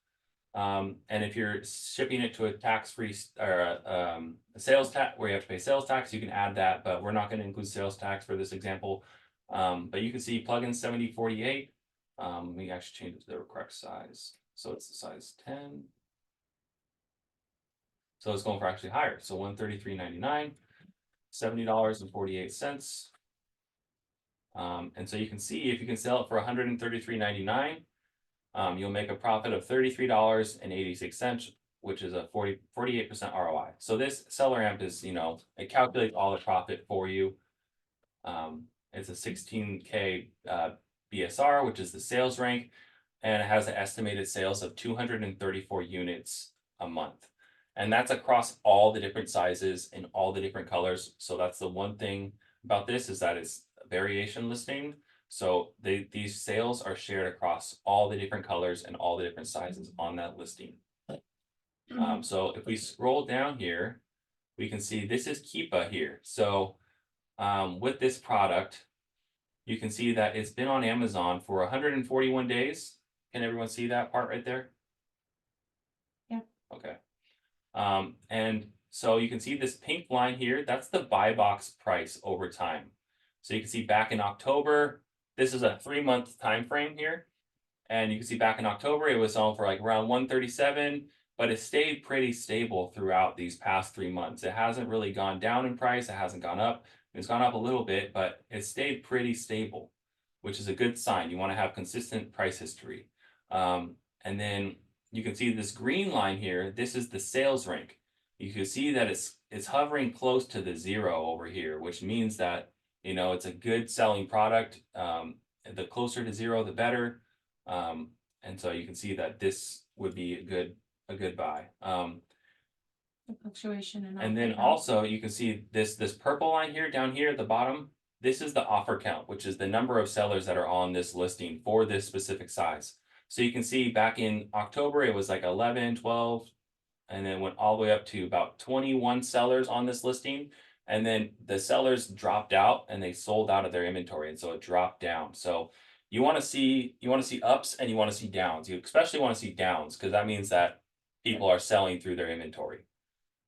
And if you're shipping it to a tax-free or a sales tax where you have to pay sales tax, you can add that, but we're not going to include sales tax for this example. But you can see plug in 7048. We actually change it to the correct size. So it's the size 10. So it's going for actually higher. So $133.99, $70.48. And so you can see if you can sell it for $133.99, you'll make a profit of $33.86, which is a 48% ROI. So this Seller Amp is, it calculates all the profit for you. It's a 16K BSR, which is the sales rank, and it has an estimated sales of 234 units a month. And that's across all the different sizes and all the different colors. So that's the one thing about this is that it's a variation listing. So these sales are shared across all the different colors and all the different sizes on that listing. So if we scroll down here, we can see this is Keepa here. So with this product, you can see that it's been on Amazon for 141 days. Can everyone see that part right there? Yeah. Okay. And so you can see this pink line here, that's the buy box price over time. So you can see back in October, this is a 3-month time frame here. And you can see back in October, it was selling for like around 137, but it stayed pretty stable throughout these past 3 months. It hasn't really gone down in price. It hasn't gone up. It's gone up a little bit, but it stayed pretty stable, which is a good sign. You want to have consistent price history. And then you can see this green line here. This is the sales rank. You can see that it's hovering close to the 0 over here, which means that, it's a good selling product. The closer to 0, the better. And so you can see that this would be a good buy. The fluctuation And then also you can see this purple line here down here at the bottom. This is the offer count, which is the number of sellers that are on this listing for this specific size. So you can see back in October, it was like 11, 12, and then went all the way up to about 21 sellers on this listing. And then the sellers dropped out and they sold out of their inventory. And so it dropped down. So you want to see ups and you want to see downs. You especially want to see downs because that means that people are selling through their inventory.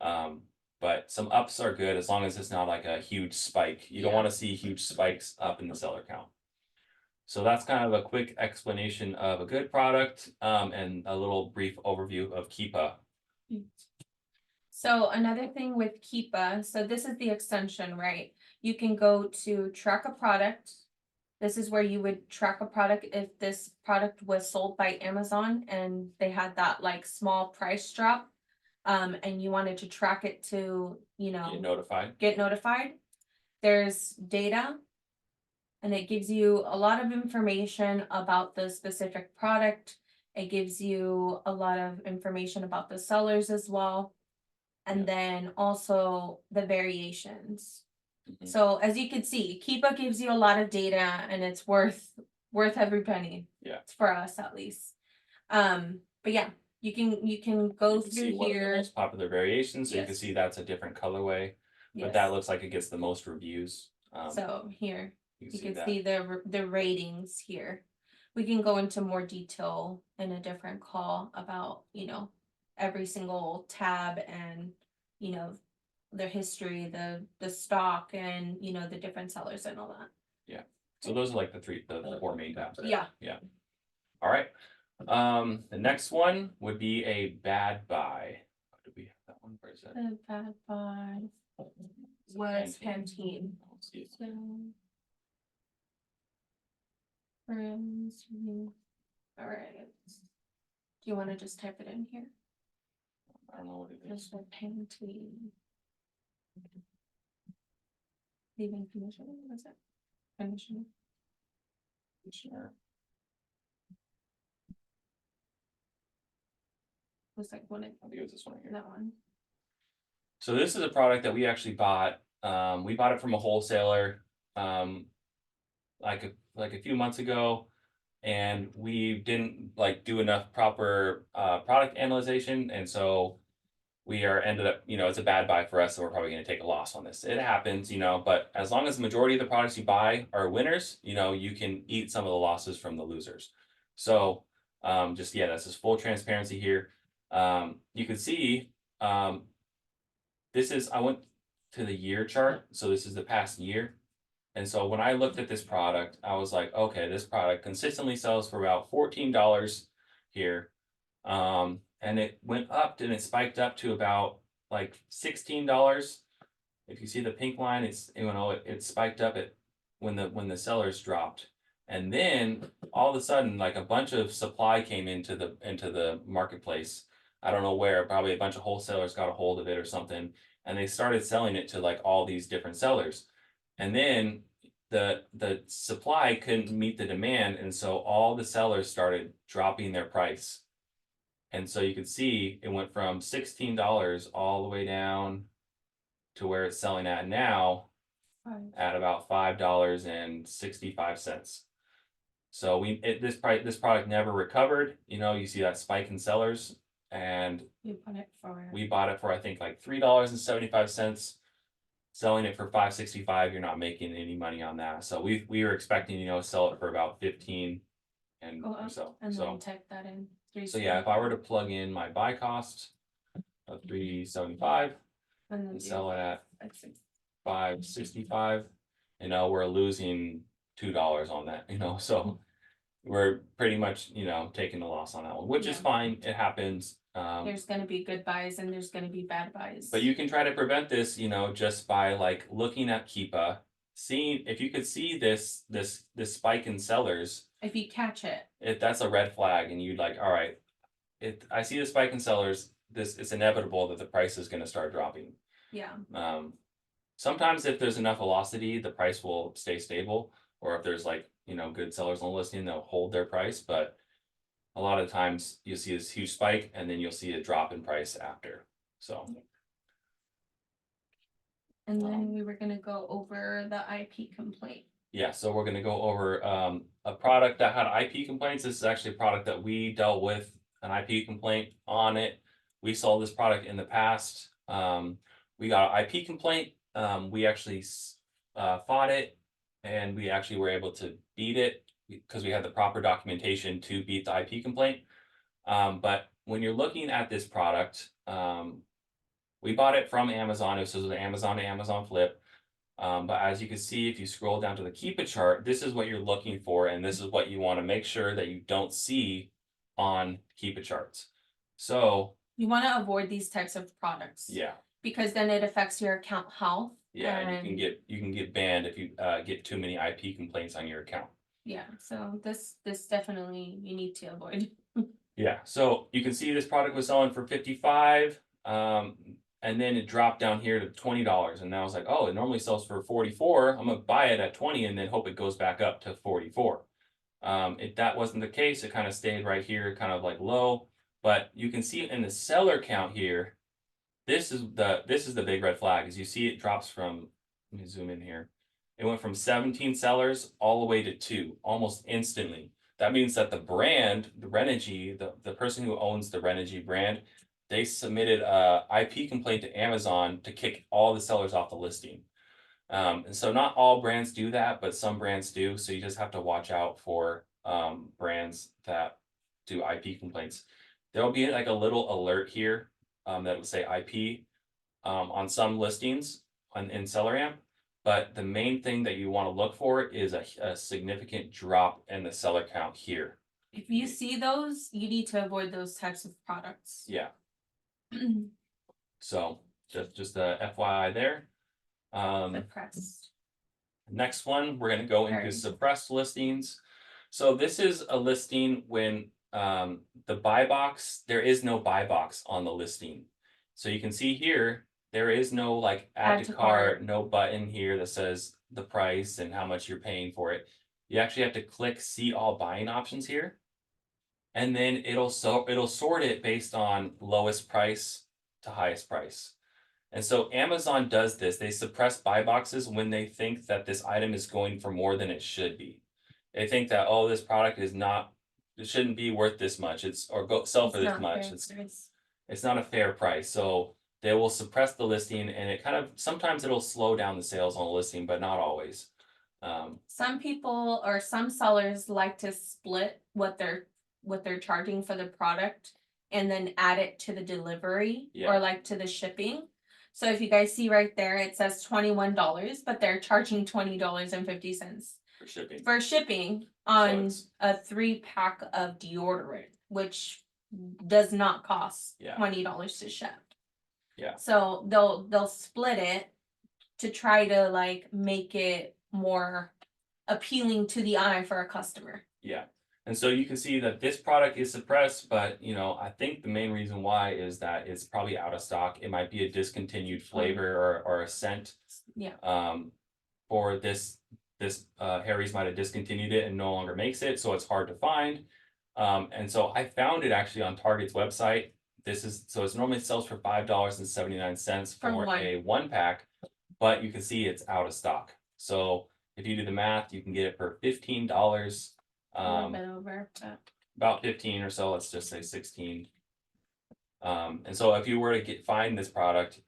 But some ups are good as long as it's not like a huge spike. You don't want to see huge spikes up in the seller count. So that's kind of a quick explanation of a good product and a little brief overview of Keepa. So another thing with Keepa, so this is the extension, right? You can go to track a product. This is where you would track a product if this product was sold by Amazon and they had that like small price drop. And you wanted to track it to, get notified. There's data. And it gives you a lot of information about the specific product. It gives you a lot of information about the sellers as well. And then also the variations. So as you can see, Keepa gives you a lot of data and it's worth worth every penny. Yeah. For us at least. But yeah, you can go You can see through one of the here. most popular variations, so you can Yes. see that's a different colorway, but Yes. that looks like it gets the most reviews. So here, you you can can that. see the ratings here. We can go into more detail in a different call about, you know, every single tab and, you know, their history, the stock and, you know, the different sellers and all that. So those are like the four main tabs there. Yeah. All right. The next one would be a bad buy. Do we have that one? Where is it? The bad buy was Pantene. Let's see. So. Friends, all right. Do you want to just type it in here? I don't know what it is. Just the Pantene. Leaving commission, what is it? Commission. Sure. Looks like one of I think it was this one right here. that one. So this is a product that we actually bought. We bought it from a wholesaler, like a few months ago, and we didn't like do enough proper product analyzation, and so we ended up, you know, it's a bad buy for us, so we're probably going to take a loss on this. It happens, you know, but as long as the majority of the products you buy are winners, you know, you can eat some of the losses from the losers. So just yeah, that's just full transparency here. You can see I went to the year chart, so this is the past year. And so when I looked at this product, I was like, okay, this product consistently sells for about $14 here. And it went up and it spiked up to about like $16. If you see the pink line, it spiked up when the sellers dropped. And then all of a sudden, like a bunch of supply came into the marketplace. I don't know where, probably a bunch of wholesalers got a hold of it or something, and they started selling it to like all these different sellers. And then the supply couldn't meet the demand, and so all the sellers started dropping their price. And so you can see it went from $16 all the way down to where it's selling at now at about $5.65. So this product never recovered. You know, you see that spike in sellers, and we bought it for I think like $3.75. Selling it for $5.65, you're not making any money on that. So we were expecting, you know, sell it for about 15 and or so. And so then type that in. So yeah, if I were to plug in my buy cost of $3.75 and sell it at $5.65, you know, we're losing $2 on that, you know, so we're pretty much, you know, taking a loss on that one, which is fine. It happens. There's gonna be good buys and there's gonna be bad buys. But you can try to prevent this, you know, just by like looking at Keepa, seeing if you could see this spike in sellers. If you catch it. If that's a red flag, and you'd like, all right, I see the spike in sellers, it's inevitable that the price is going to start dropping. Yeah. Sometimes if there's enough velocity, the price will stay stable, or if there's like, you know, good sellers on the listing, they'll hold their price. But a lot of times you'll see this huge spike and then you'll see a drop in price after. So. And then we were gonna go over the IP complaint. Yeah, so we're gonna go over a product that had IP complaints. This is actually a product that we dealt with an IP complaint on it. We sold this product in the past. We got an IP complaint. We actually fought it, and we actually were able to beat it because we had the proper documentation to beat the IP complaint. But when you're looking at this product, we bought it from Amazon. This was an Amazon to Amazon flip. But as you can see, if you scroll down to the Keepa chart, this is what you're looking for, and this is what you want to make sure that you don't see on Keepa charts. So you want to avoid these types of products. Yeah. Because then it affects your account health. Yeah, and you can get banned if you get too many IP complaints on your account. Yeah, so this definitely you need to avoid. Yeah, so you can see this product was selling for $55, and then it dropped down here to $20, and now I was like, oh, it normally sells for $44. I'm gonna buy it at $20 and then hope it goes back up to $44. If that wasn't the case, it kind of stayed right here, kind of like low. But you can see in the seller count here, this is the big red flag. As you see, it drops from. Let me zoom in here. It went from 17 sellers all the way to 2, almost instantly. That means that the brand, the Renogy, the person who owns the Renogy brand, they submitted a IP complaint to Amazon to kick all the sellers off the listing. And so not all brands do that, but some brands do. So you just have to watch out for brands that do IP complaints. There'll be like a little alert here that will say IP on some listings in SellerAmp. But the main thing that you want to look for is a significant drop in the seller count here. If you see those, you need to avoid those types of products. Yeah. So just a FYI there. Suppressed. Next one, we're going to go into Alright. suppressed listings. So this is a listing when the buy box, there is no buy box on the listing. So you can see here, there is no like add to cart, no button here that says the price and how much you're paying for it. You actually have to click see all buying options here. And then it'll sort it based on lowest price to highest price. And so Amazon does this. They suppress buy boxes when they think that this item is going for more than it should be. They think that, oh, this product is not, it shouldn't be worth this much. Sell for this much. It's not a fair price. So they will suppress the listing, and it kind of, sometimes it'll slow down the sales on the listing, but not always. Some people or some sellers like to split what they're charging for the product and then add it to the delivery or like to the shipping. So if you guys see right there, it says $21, but they're charging $20.50 for shipping on a 3-pack of deodorant, which does not cost $20 to ship. Yeah. So they'll split it to try to like make it more appealing to the eye for a customer. Yeah. And so you can see that this product is suppressed, but I think the main reason why is that it's probably out of stock. It might be a discontinued flavor or a scent. Yeah. For this Harry's might have discontinued it and no longer makes it, so it's hard to find. And so I found it actually on Target's website. It's normally sells for $5.79 for a 1-pack, but you can see it's out of stock. So if you do the math, you can get it for $15. A little bit over, but about 15 or so, let's just say 16. And so if you were to find this product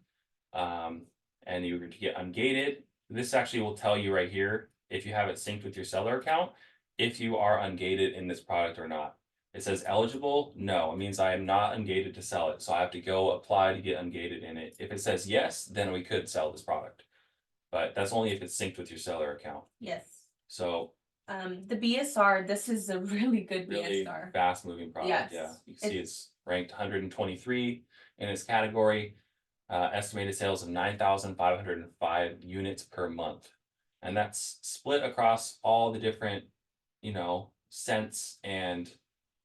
and you were to get ungated, this actually will tell you right here if you have it synced with your seller account, if you are ungated in this product or not. It says eligible, no, it means I am not ungated to sell it. So I have to go apply to get ungated in it. If it says yes, then we could sell this product. But that's only if it's synced with your seller account. yes. So the BSR, this is a really good really BSR. fast moving product. Yes. Yeah, you can see it's ranked 123 in its category. Estimated sales of 9,505 units per month, and that's split across all the different scents and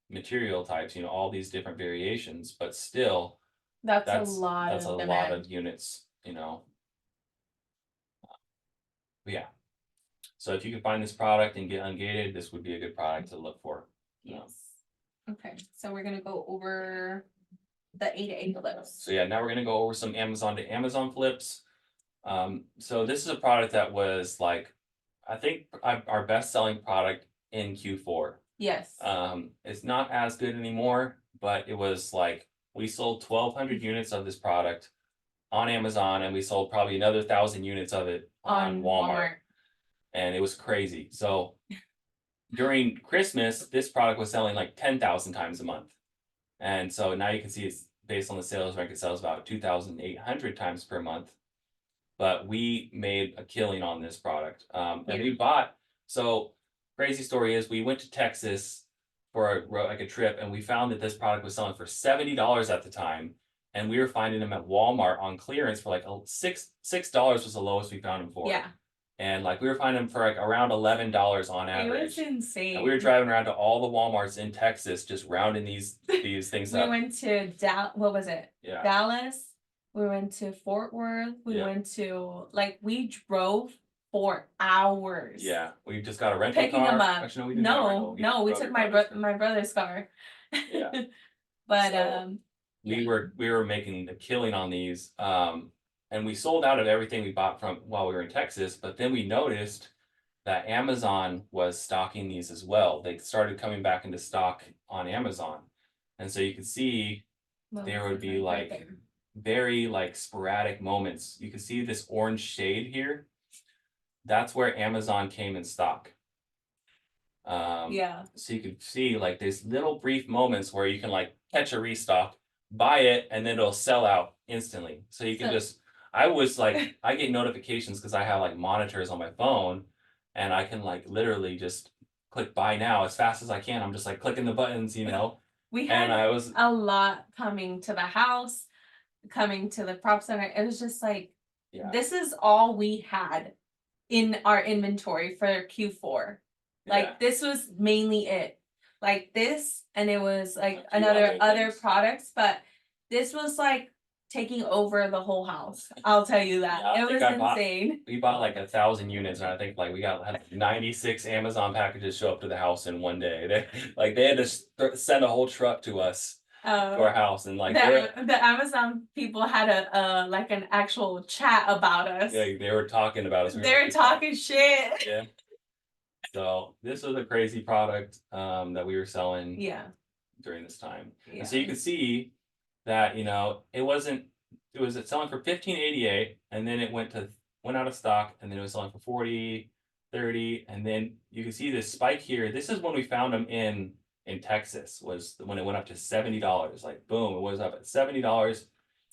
material types, all these different variations, but still that's a lot of units, yeah. So if you can find this product and get ungated, this would be a good product to look for. Yes. Okay, so we're gonna go over the A2A flips. So yeah, now we're gonna go over some Amazon to Amazon flips. So this is a product that was like, I think our best selling product in Q4. Yes. It's not as good anymore, but it was like we sold 1,200 units of this product on Amazon, and we sold probably another 1,000 units of it on Walmart. And it was crazy. So during Christmas, this product was selling like 10,000 times a month. And so now you can see it's based on the sales rank, it sells about 2,800 times per month. But we made a killing on this product. And we bought, so crazy story is we went to Texas for a trip, and we found that this product was selling for $70 at the time. And we were finding them at Walmart on clearance for like $6 was the lowest we found them for. Yeah. And like we were finding them for like around $11 on average. It was insane. And we were driving around to all the Walmarts in Texas, just rounding these things up. We went to what was it? Yeah. Dallas. We went to Fort Worth. We went to we drove for hours. Yeah, we just got a rental picking car. them up. Actually, no, we didn't. No, we took my brother's car. Yeah. But so we were making a killing on these. And and we sold out of everything we bought from while we were in Texas, but then we noticed that Amazon was stocking these as well. They started coming back into stock on Amazon. And so you can see Well, there this would is, be right like there. very like sporadic moments. You can see this orange shade here. That's where Amazon came in stock. Yeah. So you can see like there's little brief moments where you can like catch a restock, buy it, and then it'll sell out instantly. So you can So- just, I was like, I get notifications because I have like monitors on my phone, and I can like literally just click buy now as fast as I can. I'm just like clicking the buttons, you know. We And had I was, a lot coming to the house, coming to the prop center. It was just like, yeah, this is all we had in our inventory for Q4. Like yeah. this was mainly it. Like this, and it was like A few other other things. products, but this was like taking over the whole house. I'll tell you that. Yeah, I It think was I bought- insane. We bought like 1,000 units, and I think like we got had 96 Amazon packages show up to the house in one day. They had to send a whole truck to us to our house, and like The Amazon people had a like an actual chat about us. they were talking about us. They were talking shit. Yeah. So this was a crazy product that we were selling Yeah. during this time. Yeah. And so you can see that, you know, it was selling for $15.88, and then it went out of stock, and then it was selling for 40, 30, and then you can see this spike here. This is when we found them in Texas, was when it went up to $70. Like boom, it was up at $70.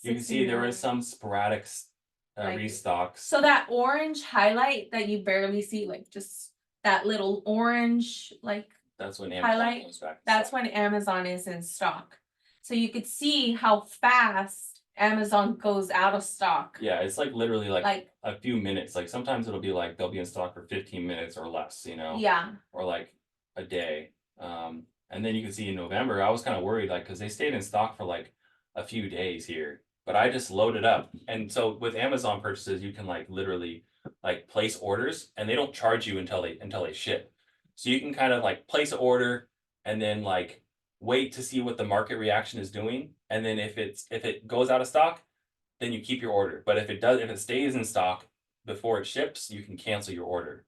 You can see there was some sporadic Like- restocks. So that orange highlight that you barely see, like just that little orange, like That's when Amazon highlight, comes back. that's when Amazon is in stock. So you could see how fast Amazon goes out of stock. Yeah, it's like literally like Like, a few minutes. Like sometimes it'll be like they'll be in stock for 15 minutes or less, you know, yeah, or like a day. And then you can see in November, I was kind of worried, like, because they stayed in stock for like a few days here, but I just loaded up. And so with Amazon purchases, you can like literally like place orders, and they don't charge you until they ship. So you can kind of like place an order and then like wait to see what the market reaction is doing. And then if it goes out of stock, then you keep your order. But if it stays in stock before it ships, you can cancel your order.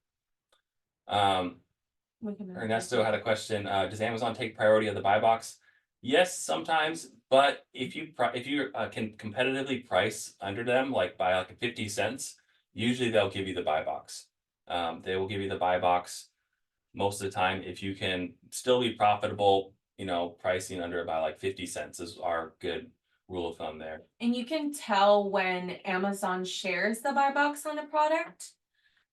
we can. Ernesto had a question. Does Amazon take priority of the buy box? Yes, sometimes, but if you can competitively price under them, like by like 50 cents, usually they'll give you the buy box. They will give you the buy box most of the time if you can still be profitable. You know, pricing under by like 50 cents is our good rule of thumb there. And you can tell when Amazon shares the buy box on a product.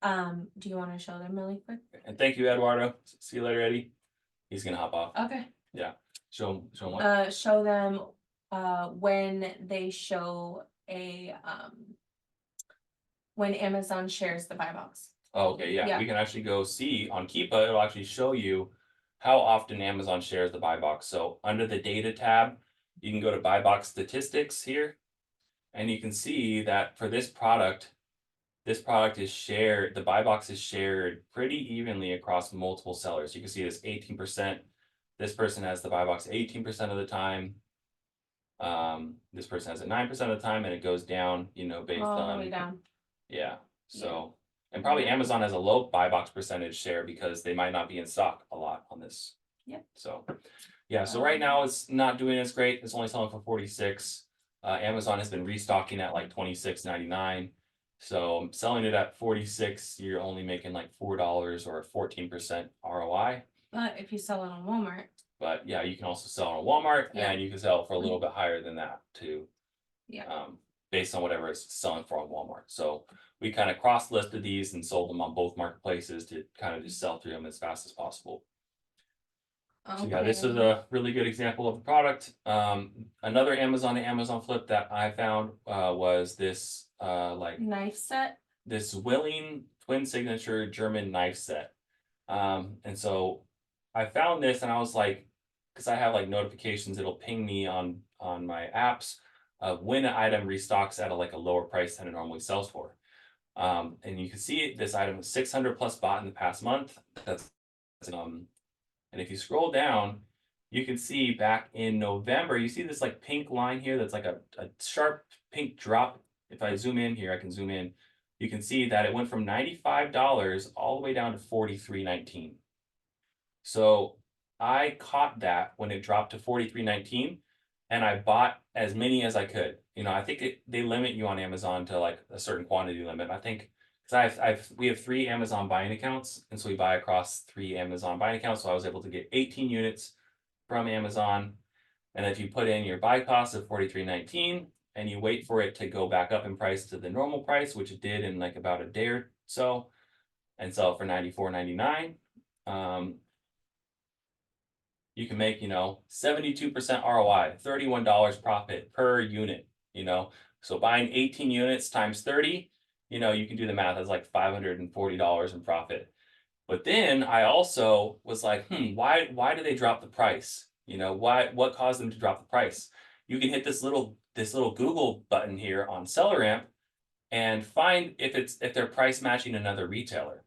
Do you want to show them really quick? And thank you, Eduardo. See you later, Eddie. He's gonna hop off. Okay. Show him what. Show them when they show a when Amazon shares the buy box. Oh, okay, yeah, Yeah. we can actually go see on Keepa, it'll actually show you how often Amazon shares the buy box. So under the data tab, you can go to buy box statistics here. And you can see that for this product is shared, the buy box is shared pretty evenly across multiple sellers. You can see this 18%. This person has the buy box 18% of the time. This person has it 9% of the time, and it goes down, you know, based All the on way down. yeah. So, and probably Amazon has a low buy box percentage share because they might not be in stock a lot on this. Yep. So, yeah, so right now it's not doing as great. It's only selling for 46. Amazon has been restocking at like 26.99. So I'm selling it at 46. You're only making like $4 or 14% ROI. But if you sell it on Walmart, But yeah, you can also sell on Walmart, Yeah. and you can sell for a little bit higher than that too. Yeah. Based on whatever it's selling for on Walmart. So we kind of cross-listed these and sold them on both marketplaces to kind of just sell through them as fast as possible. So yeah, this is a really good example of the product. Another Amazon to Amazon flip that I found was this like knife set. this Willing twin signature German knife set. And so I found this, and I was like, because I have like notifications, it'll ping me on my apps when an item restocks at a lower price than it normally sells for. And you can see this item was 600 plus bought in the past month. That's and if you scroll down, you can see back in November, you see this like pink line here that's like a sharp pink drop if I zoom in here, I can zoom in. You can see that it went from $95 all the way down to $43.19. So I caught that when it dropped to $43.19, and I bought as many as I could. You know, I think they limit you on Amazon to like a certain quantity limit. I think because we have 3 Amazon buying accounts, and so we buy across 3 Amazon buying accounts. So I was able to get 18 units from Amazon. And if you put in your buy cost of $43.19 and you wait for it to go back up in price to the normal price, which it did in like about a day or so, and sell it for $94.99, you can make, 72% ROI, $31 profit per unit, So buying 18 units times 30, you can do the math, that's like $540 in profit. But then I also was like, why do they drop the price? What caused them to drop the price? You can hit this little Google button here on SellerAmp and find if they're price matching another retailer.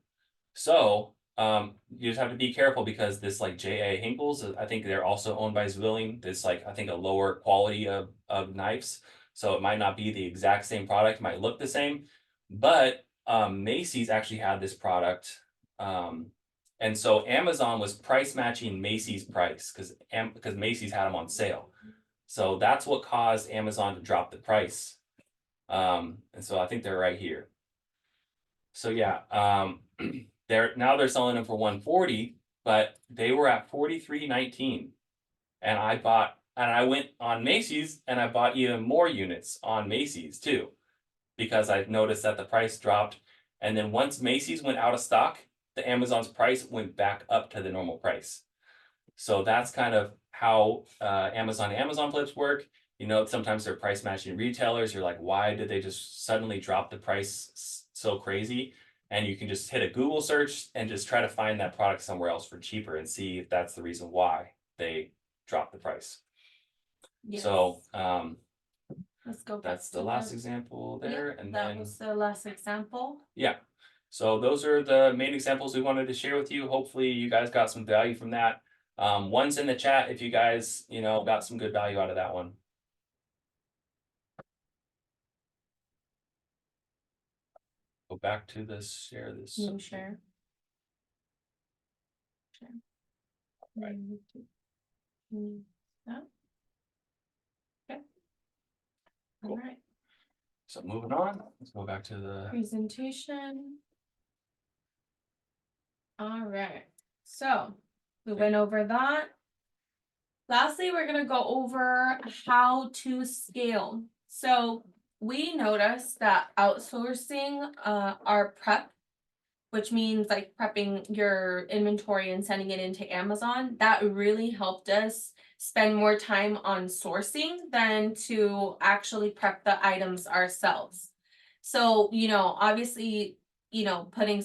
So you just have to be careful because this like J.A. Hinkle's, I think they're also owned by Zwilling. This like I think a lower quality of knives. So it might not be the exact same product, it might look the same, but Macy's actually had this product. And so Amazon was price matching Macy's price because Macy's had them on sale. So that's what caused Amazon to drop the price. And so I think they're right here. So yeah, they're selling them for $140, but they were at $43.19. And I went on Macy's and I bought even more units on Macy's too, because I noticed that the price dropped. And then once Macy's went out of stock, the Amazon's price went back up to the normal price. So that's kind of how Amazon flips work. Sometimes they're price matching retailers. You're like, why did they just suddenly drop the price so crazy? And you can just hit a Google search and just try to find that product somewhere else for cheaper and see if that's the reason why they dropped the price. Yes. So let's go back that's the to last example there. Yeah, and that then was the last example. yeah. So those are the main examples we wanted to share with you. Hopefully you guys got some value from that. One's in the chat if you guys, got some good value out of that one. Go back to this, share this. New share. Right. That. Okay. Cool. All right. So moving on, let's go back to the Presentation. All right. So we went over that. Lastly, we're going to go over how to scale. So we noticed that outsourcing our prep, which means like prepping your inventory and sending it into Amazon, that really helped us spend more time on sourcing than to actually prep the items ourselves. So, obviously, putting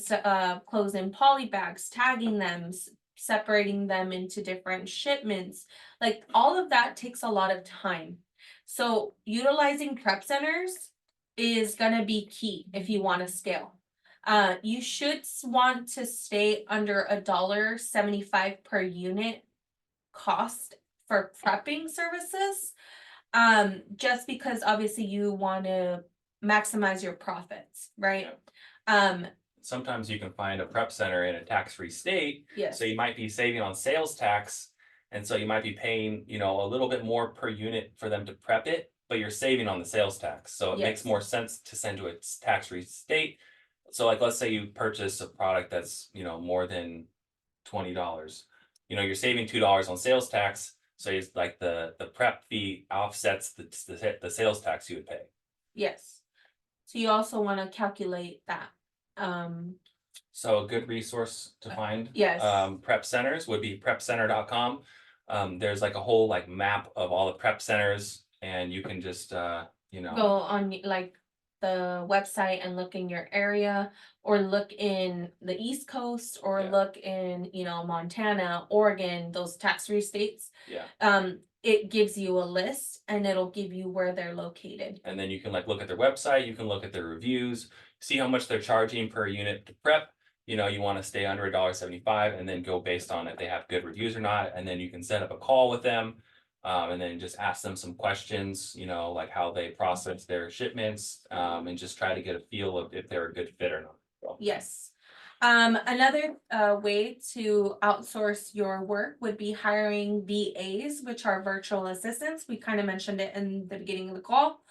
clothes in poly bags, tagging them, separating them into different shipments, like all of that takes a lot of time. So utilizing prep centers is going to be key if you want to scale. You should want to stay under $1.75 per unit cost for prepping services. Just because obviously you want to maximize your profits, right? Sometimes you can find a prep center in a tax-free state. Yes. So you might be saving on sales tax. And so you might be paying, a little bit more per unit for them to prep it, but you're saving on the sales tax. So it makes more sense to send to a tax-free state. So like, let's say you purchase a product that's, more than $20, you're saving $2 on sales tax. So it's like the prep fee offsets the sales tax you would pay. Yes. So you also want to calculate that. So a good resource to find prep centers would be prepcenter.com. There's like a whole like map of all the prep centers, and you can just go on like the website and look in your area, or look in the East Coast, or look in Montana, Oregon, those tax-free states. It gives you a list and it'll give you where they're located. And then you can like look at their website, you can look at their reviews, see how much they're charging per unit to prep. You want to stay under $1.75 and then go based on if they have good reviews or not. And then you can set up a call with them. And then just ask them some questions, you know, like how they process their shipments, and just try to get a feel of if they're a good fit or not. So, Yes. Another way to outsource your work would be hiring VAs, which are virtual assistants. We kind of mentioned it in the beginning of the call.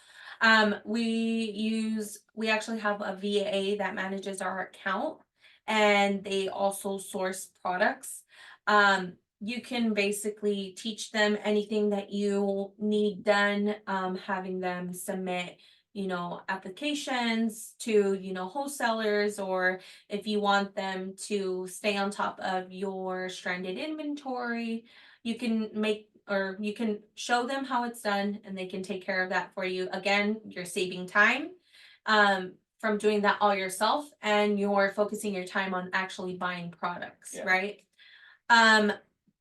We actually have a VA that manages our account, and they also source products. You can basically teach them anything that you need done, having them submit, applications to, wholesalers, or if you want them to stay on top of your stranded inventory, you can show them how it's done and they can take care of that for you. Again, you're saving time from doing that all yourself, and you're focusing your time on actually buying products, Yeah. right?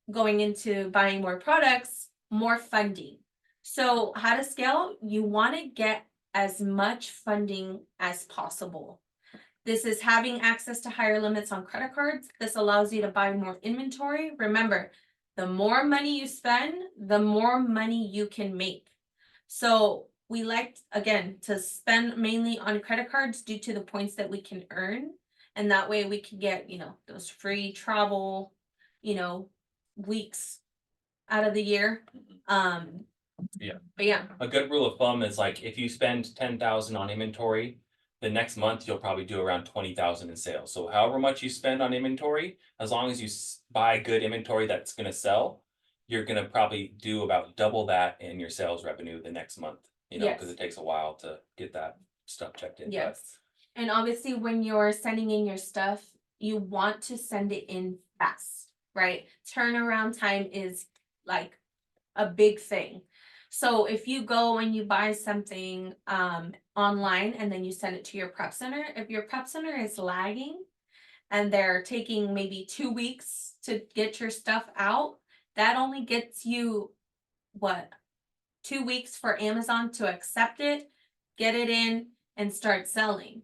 Going into buying more products, more funding. So how to scale, you want to get as much funding as possible. This is having access to higher limits on credit cards. This allows you to buy more inventory. Remember, the more money you spend, the more money you can make. So we like, again, to spend mainly on credit cards due to the points that we can earn. And that way we can get, those free travel, weeks out of the year. Yeah. But yeah, A good rule of thumb is like if you spend 10,000 on inventory, the next month you'll probably do around 20,000 in sales. So however much you spend on inventory, as long as you buy good inventory that's going to sell, you're going to probably do about double that in your sales revenue the next month. You know, because Yes. it takes a while to get that stuff checked in. yes. And obviously when you're sending in your stuff, you want to send it in fast, right? Turnaround time is like a big thing. So if you go and you buy something online and then you send it to your prep center, if your prep center is lagging and they're taking maybe 2 weeks to get your stuff out, that only gets you what, 2 weeks for Amazon to accept it, get it in, and start selling.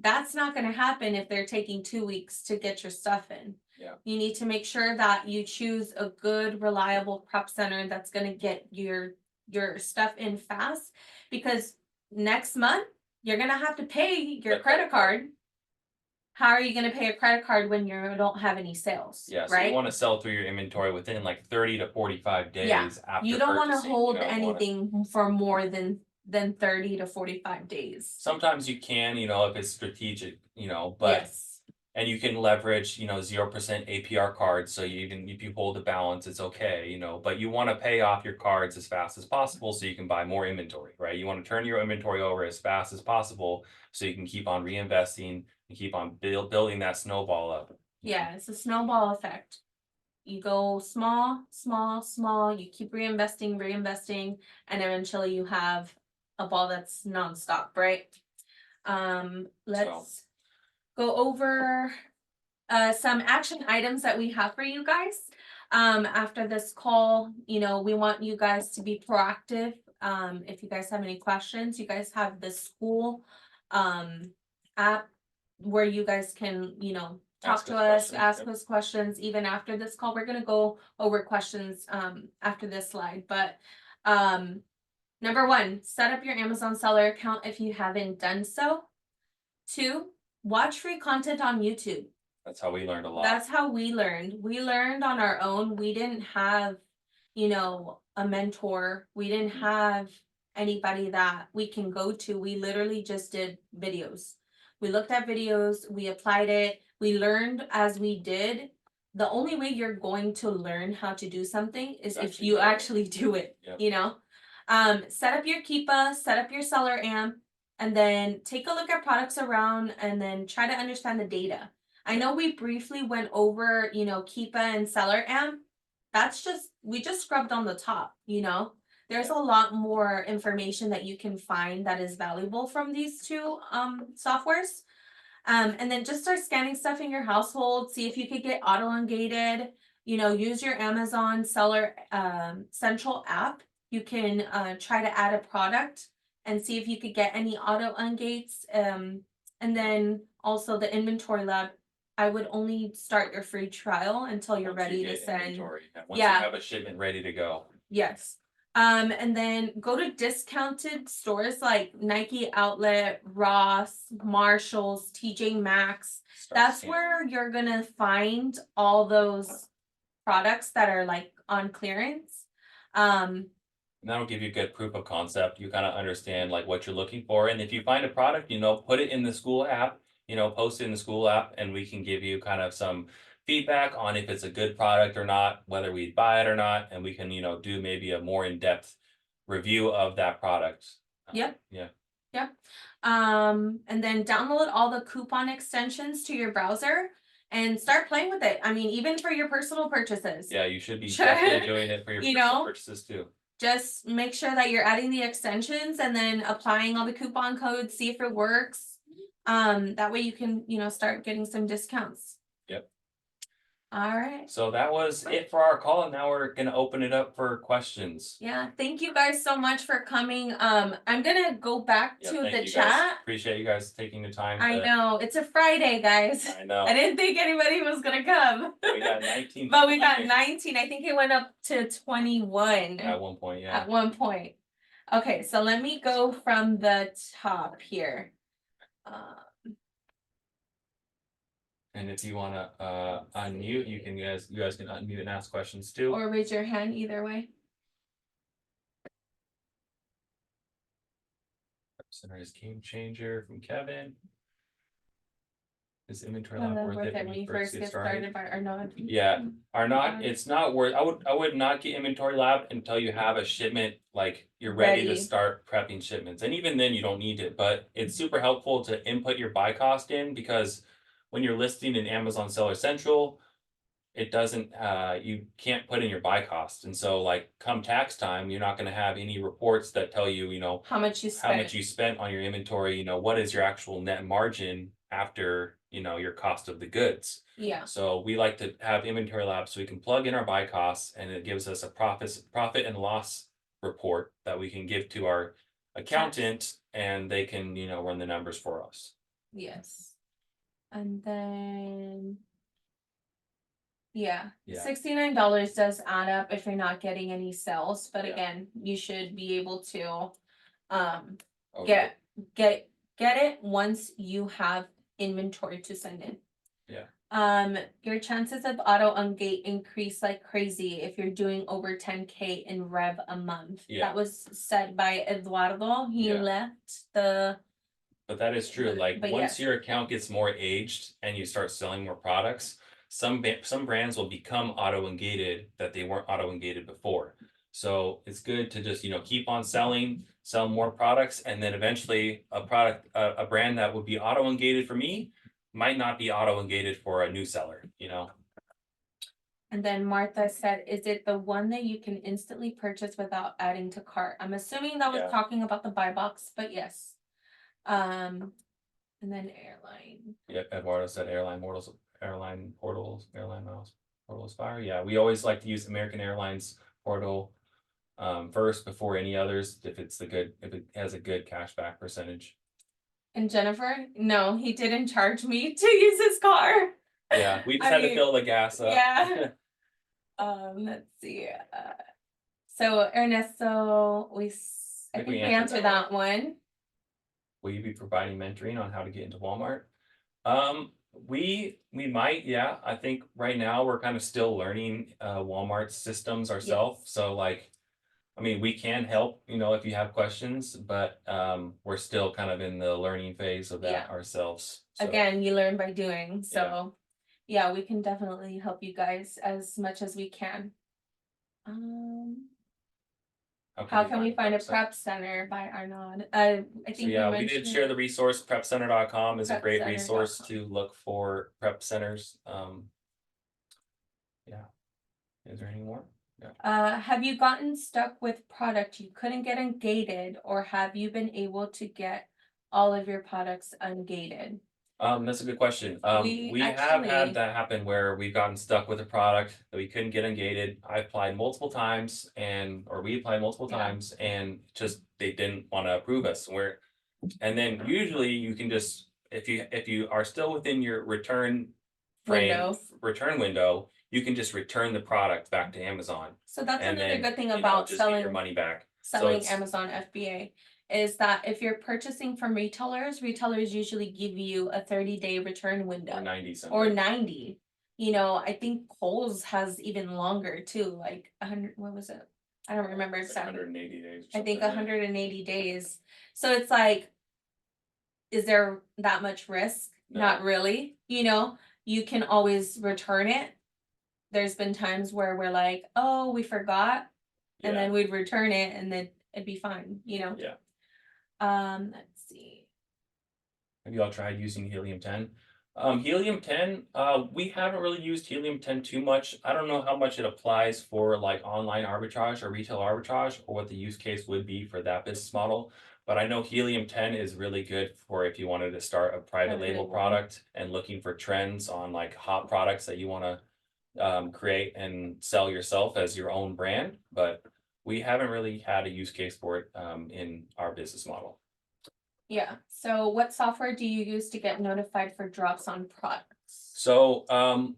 That's not going to happen if they're taking 2 weeks to get your stuff in. Yeah. You need to make sure that you choose a good, reliable prep center that's going to get your stuff in fast, because next month you're going to have to pay your credit card. How are you going to pay a credit card when you don't have any sales? Yeah, so right? you want to sell through your inventory within like 30 to 45 days Yeah, after You don't want to purchasing, hold you know, anything for more than 30 to 45 days. Sometimes you can, you know, if it's strategic, you know, but Yes. and you can leverage, you know, 0% APR cards. So you even if you hold the balance, it's okay, you know, but you want to pay off your cards as fast as possible so you can buy more inventory, right? You want to turn your inventory over as fast as possible so you can keep on reinvesting and keep on building that snowball up. Yeah, it's a snowball effect. You go small, small, small, you keep reinvesting, and eventually you have a ball that's nonstop, right? Let's go over some action items that we have for you guys. After this call, we want you guys to be proactive. If you guys have any questions, you guys have the school app where you guys can, talk Ask to us us, questions, ask yep. us questions even after this call. We're gonna go over questions after this slide, but number 1, set up your Amazon seller account if you haven't done so. 2, watch free content on YouTube. That's how we learned a lot. That's how we learned. We learned on our own. We didn't have, a mentor. We didn't have anybody that we can go to. We literally just did videos. We looked at videos, we applied it, we learned as we did. The only way you're going to learn how to do something is if Actually you doing it. actually do it, Yep. Set up your Keepa, set up your seller amp, and then take a look at products around and then try to understand the data. I know we briefly went over, Keepa and Seller Amp. We just scrubbed on the top, There's a lot more information that you can find that is valuable from these two softwares. And then just start scanning stuff in your household, see if you could get auto ungated, use your Amazon Seller Central app. You can try to add a product and see if you could get any auto ungates. And then also the inventory lab. I would only start your free trial until you're Once you ready to get send. inventory, and once Yeah. you have a shipment ready to go. Yes. And then go to discounted stores like Nike Outlet, Ross, Marshalls, TJ Maxx. Start That's scanning. where you're gonna find all those products that are like on clearance. And that'll give you a good proof of concept. You kind of understand like what you're looking for. And if you find a product, put it in the school app, post it in the school app, and we can give you kind of some feedback on if it's a good product or not, whether we buy it or not, and we can, do maybe a more in-depth review of that product. Yep. Yeah. Yep. And then download all the coupon extensions to your browser and start playing with it. I mean, even for your personal purchases. Yeah, you should be Sure. definitely doing it for your You personal know? purchases too. Just make sure that you're adding the extensions and then applying all the coupon codes, see if it works. That way you can, start getting some discounts. Yep. All right. So that was it for our call, and now we're gonna open it up for questions. Yeah, thank you guys so much for coming. I'm gonna go back Yeah, to thank the you guys. chat. Appreciate you guys taking the time. I know, it's a Friday, guys. I know. I didn't think anybody was gonna come. We got 19. But we got 19. I think it went up to 21 at one point, yeah. at one point. Okay, so let me go from the top here. And if you wanna unmute, you guys can unmute and ask questions too. Or raise your hand, either way. Center is game changer from Kevin. Is inventory lab worth it when you first get started by Arnaud? Yeah, it's not worth. I would not get inventory lab until you have a shipment, like you're ready to Ready. start prepping shipments. And even then you don't need it, but it's super helpful to input your buy cost in, because when you're listing in Amazon Seller Central, it doesn't, you can't put in your buy cost. And so like come tax time, you're not gonna have any reports that tell you, How much you spent? how much you spent on your inventory, what is your actual net margin after, your cost of the goods. Yeah, So we like to have inventory lab so we can plug in our buy costs, and it gives us a profit and loss report that we can give to our accountant, and they can, run the numbers for us. yes. And then. Yeah, Yeah. $69 does add up if you're not getting any sales, but Yeah. again, you should be able to Oh, get it once you have inventory to send in. Yeah. Your chances of auto ungate increase like crazy if you're doing over 10K in rev a month. Yeah. That was said by Eduardo. He Yeah. left the. But that is true. Like But once yes. your account gets more aged and you start selling more products, some brands will become auto ungated that they weren't auto ungated before. So it's good to just keep on selling, sell more products, and then eventually a brand that would be auto ungated for me might not be auto ungated for a new seller. And then Martha said, is it the one that you can instantly purchase without adding to cart? I'm assuming that was Yeah. talking about the buy box, but yes. And then airline. Yep, Eduardo said airline portals, airline miles, portals fire. Yeah, we always like to use American Airlines portal first before any others if it has a good cashback percentage. And Jennifer, no, he didn't charge me to use his car. Yeah, we just had to fill the gas up. Yeah. Let's see. So Ernesto, I think we answered that one. Will you be providing mentoring on how to get into Walmart? We might, yeah. I think right now we're kind of still learning Walmart systems ourselves. Yes. So like, I mean, we can help, if you have questions, but we're still kind of in the learning phase of that ourselves. So. Again, you learn by doing. So yeah, we can definitely help you guys as much as we can. How can we find a prep center by Arnaud? I think we did share the resource. Prepcenter.com is a great resource to look for prep centers. Yeah. Is there any more? Yeah. Have you gotten stuck with product you couldn't get ungated, or have you been able to get all of your products ungated? That's a good question. We have had that happen where we've gotten stuck with a product that we couldn't get ungated. I applied multiple times we applied multiple times, and just they didn't want to approve us. And then usually you can just, if you are still within your return window, you can just return the product back to Amazon. So that's And another then, good thing you know, about just get your selling money back. selling it's- Amazon FBA is that if you're purchasing from retailers usually give you a 30-day return window Or 90 or something. 90. You know, I think Kohl's has even longer too, like 100, what was it? I don't remember It's like exactly. 180 days. or I think something, yeah. 180 days. So it's like, is there that much risk? No. Not really. You know, you can always return it. There's been times where we're like, oh, we forgot, and Yeah. then we'd return it and then it'd be fine, you know? Yeah. Let's see. Have you all tried using Helium-10? Helium-10, we haven't really used Helium-10 too much. I don't know how much it applies for like online arbitrage or retail arbitrage, or what the use case would be for that business model. But I know Helium-10 is really good for if you wanted to start a private Private label label. product and looking for trends on like hot products that you want to create and sell yourself as your own brand. But we haven't really had a use case for it in our business model. Yeah. So what software do you use to get notified for drops on products? So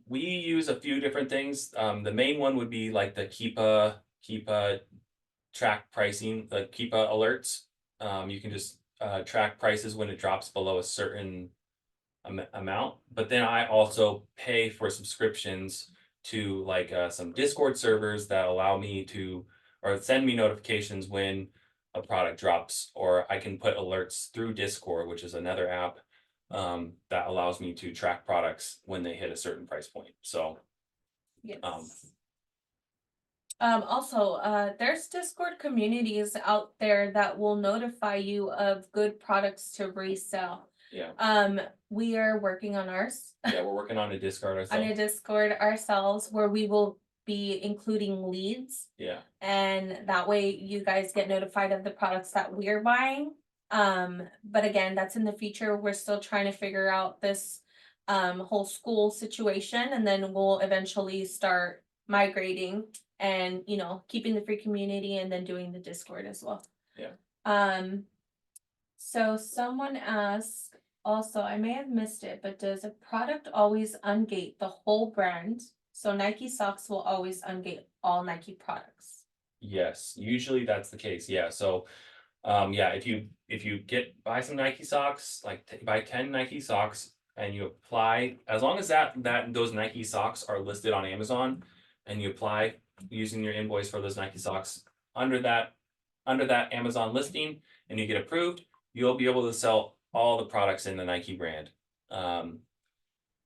we use a few different things. The main one would be like the Keepa track pricing, the Keepa alerts. You can just track prices when it drops below a certain amount. But then I also pay for subscriptions to like some Discord servers that allow me to, or send me notifications when a product drops, or I can put alerts through Discord, which is another app that allows me to track products when they hit a certain price point. So Yes. Also, there's Discord communities out there that will notify you of good products to resell. yeah, We are working on ours. yeah, we're working on a Discord On a ourselves. Discord ourselves where we will be including leads, Yeah, and that way you guys get notified of the products that we're buying. But again, that's in the future. We're still trying to figure out this whole school situation, and then we'll eventually start migrating and, you know, keeping the free community and then doing the Discord as well. yeah. So someone asked also, I may have missed it, but does a product always ungate the whole brand? So Nike socks will always ungate all Nike products. Yes, usually that's the case. Yeah. So yeah, if you buy some Nike socks, like buy 10 Nike socks and you apply, as long as that those Nike socks are listed on Amazon and you apply using your invoice for those Nike socks under that Amazon listing and you get approved, you'll be able to sell all the products in the Nike brand.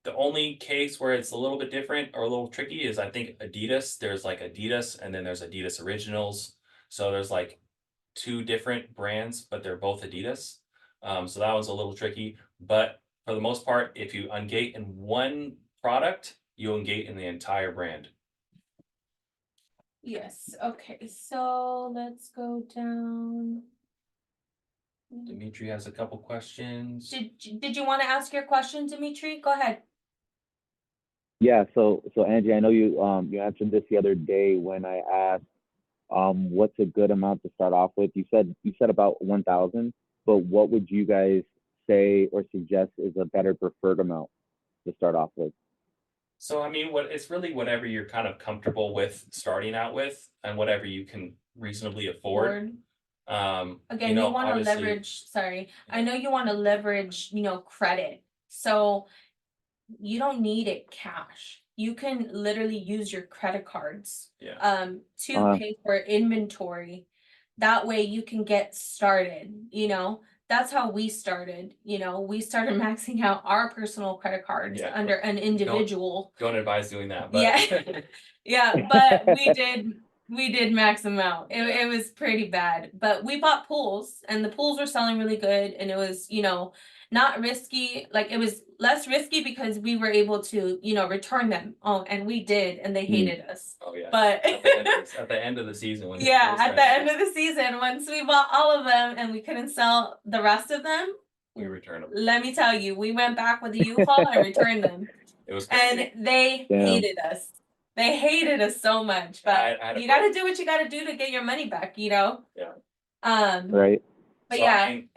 The only case where it's a little bit different or a little tricky is I think Adidas. There's like Adidas and then there's Adidas Originals. So there's like two different brands, but they're both Adidas. So that was a little tricky. But for the most part, if you ungate in one product, you ungate in the entire brand. Yes, okay, so let's go down. Dimitri has a couple questions. Did you want to ask your question, Dimitri? Go ahead. Yeah, so Angie, I know you you answered this the other day when I asked what's a good amount to start off with. You said about 1,000, but what would you guys say or suggest is a better preferred amount to start off with? So I mean, it's really whatever you're kind of comfortable with starting out with, and whatever you can reasonably afford. Again, you want to obviously, leverage, sorry, I know you want to leverage, you know, credit. So you don't need it cash. You can literally use your credit cards Yeah. to pay for inventory. That way you can get started, you know. That's how we started, you know. We started maxing out our personal credit cards Yeah, under an individual. Don't advise doing that, but Yeah. Yeah, but we did max them out. It was pretty bad. But we bought pools and the pools were selling really good, and it was, you know, not risky. Like it was less risky because we were able to, you know, return them. Oh, and we did, and they hated us. oh yeah. But at the end of the season when yeah, at the end of the season, once we bought all of them and we couldn't sell the rest of them, we returned them. let me tell you, we went back with a U-Haul and returned them. It was crazy. And they hated us. They hated us so much. But you got to do what you got to do to get your money back, you know? Yeah. Right. But So, I yeah, mean,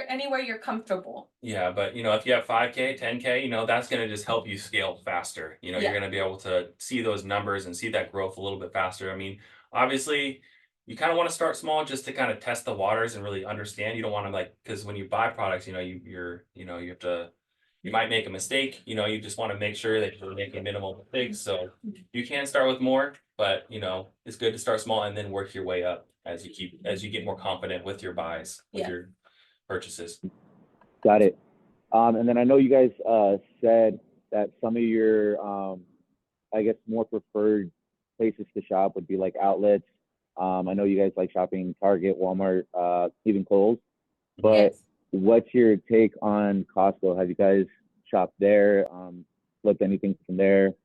anywhere you're comfortable. yeah, but you know, if you have 5K, 10K, you know, that's going to just help you scale faster. You know, you're Yeah. going to be able to see those numbers and see that growth a little bit faster. I mean, obviously, you kind of want to start small just to kind of test the waters and really understand. You don't want to like, because when you buy products, you know, you have to, you might make a mistake. You know, you just want to make sure that you're making minimal mistakes. So you can start with more, but you know, it's good to start small and then work your way up as you get more confident with your buys, with Yeah. your purchases. Got it. And then I know you guys said that some of your, I guess, more preferred places to shop would be like outlets. I know you guys like shopping Target, Walmart, even Kohl's. But Yes. what's your take on Costco? Have you guys shopped there? Flipped anything from there?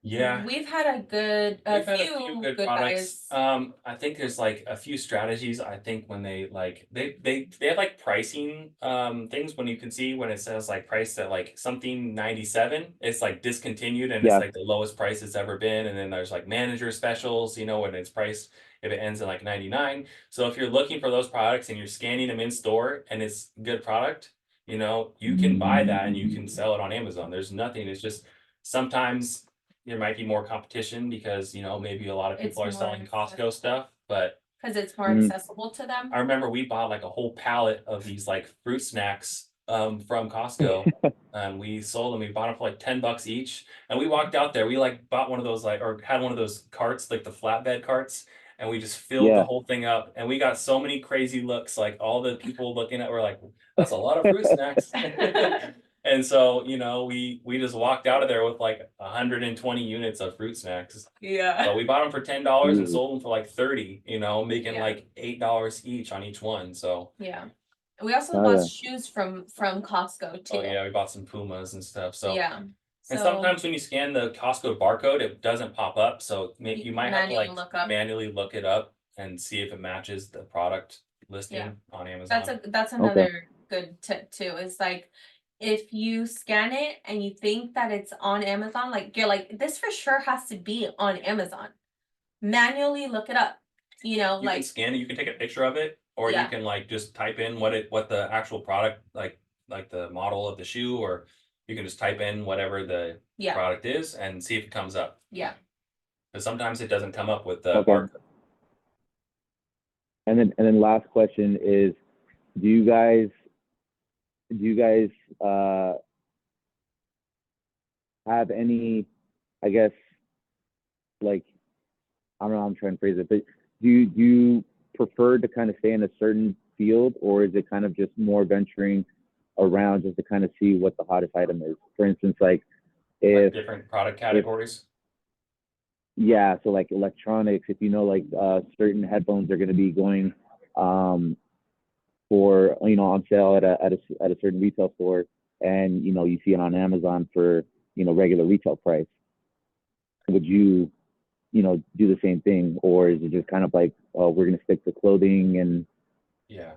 Yeah, We've had a we've had a few few good good products. buys. I think there's like a few strategies. I think when they like they have like pricing things when you can see when it says like price at like something 97, it's like discontinued and it's Yeah. like the lowest price it's ever been. And then there's like manager specials, you know, when it's priced if it ends in like 99. So if you're looking for those products and you're scanning them in store and it's good product, you know, you can buy that and you can sell it on Amazon. There's nothing. It's just sometimes there might be more competition because you know maybe a lot of It's people are more selling Costco accessible. stuff, but Because it's more Mhm. accessible to them. I remember we bought like a whole pallet of these like fruit snacks from Costco and we sold them. We bought them for like $10 each, and we walked out there. We like bought one of those like or had one of those carts like the flatbed carts, and we just filled the Yeah. whole thing up. And we got so many crazy looks. Like all the people looking at were like, "That's a lot of fruit snacks." And so, you know, we just walked out of there with like 120 units of fruit snacks. Yeah. But we bought them for $10 and Ooh. sold them for like 30, you know, making Yeah. like $8 each on each one. So, Yeah. We also Oh, bought yeah. shoes from Costco too. oh yeah, we bought some Pumas and stuff. So, Yeah. and So sometimes when you scan the Costco barcode, it doesn't pop up. So you might have to manually like look up. manually look it up and see if it matches the product listing Yeah. on Amazon. That's Okay. another good tip too. Is like if you scan it and you think that it's on Amazon, like you're like, this for sure has to be on Amazon. Manually look it up. You know, You can like scan it, you can take a picture of it, or you yeah. can like just type in what the actual product like the model of the shoe, or you can just type in whatever the Yeah. product is and see if it comes up. Yeah. Because sometimes it doesn't come up with the Okay. barcode. And then last question is, do you guys have any, I guess, like, I don't know how I'm trying to phrase it, but do you prefer to kind of stay in a certain field, or is it kind of just more venturing around just to kind of see what the hottest item is? For instance, like Like if different product categories. yeah, so like electronics, if you know like certain headphones are going to be going for on sale at a certain retail store, and you see it on Amazon for regular retail price, would you do the same thing, or is it just kind of like, oh, we're going to stick to clothing and Yeah.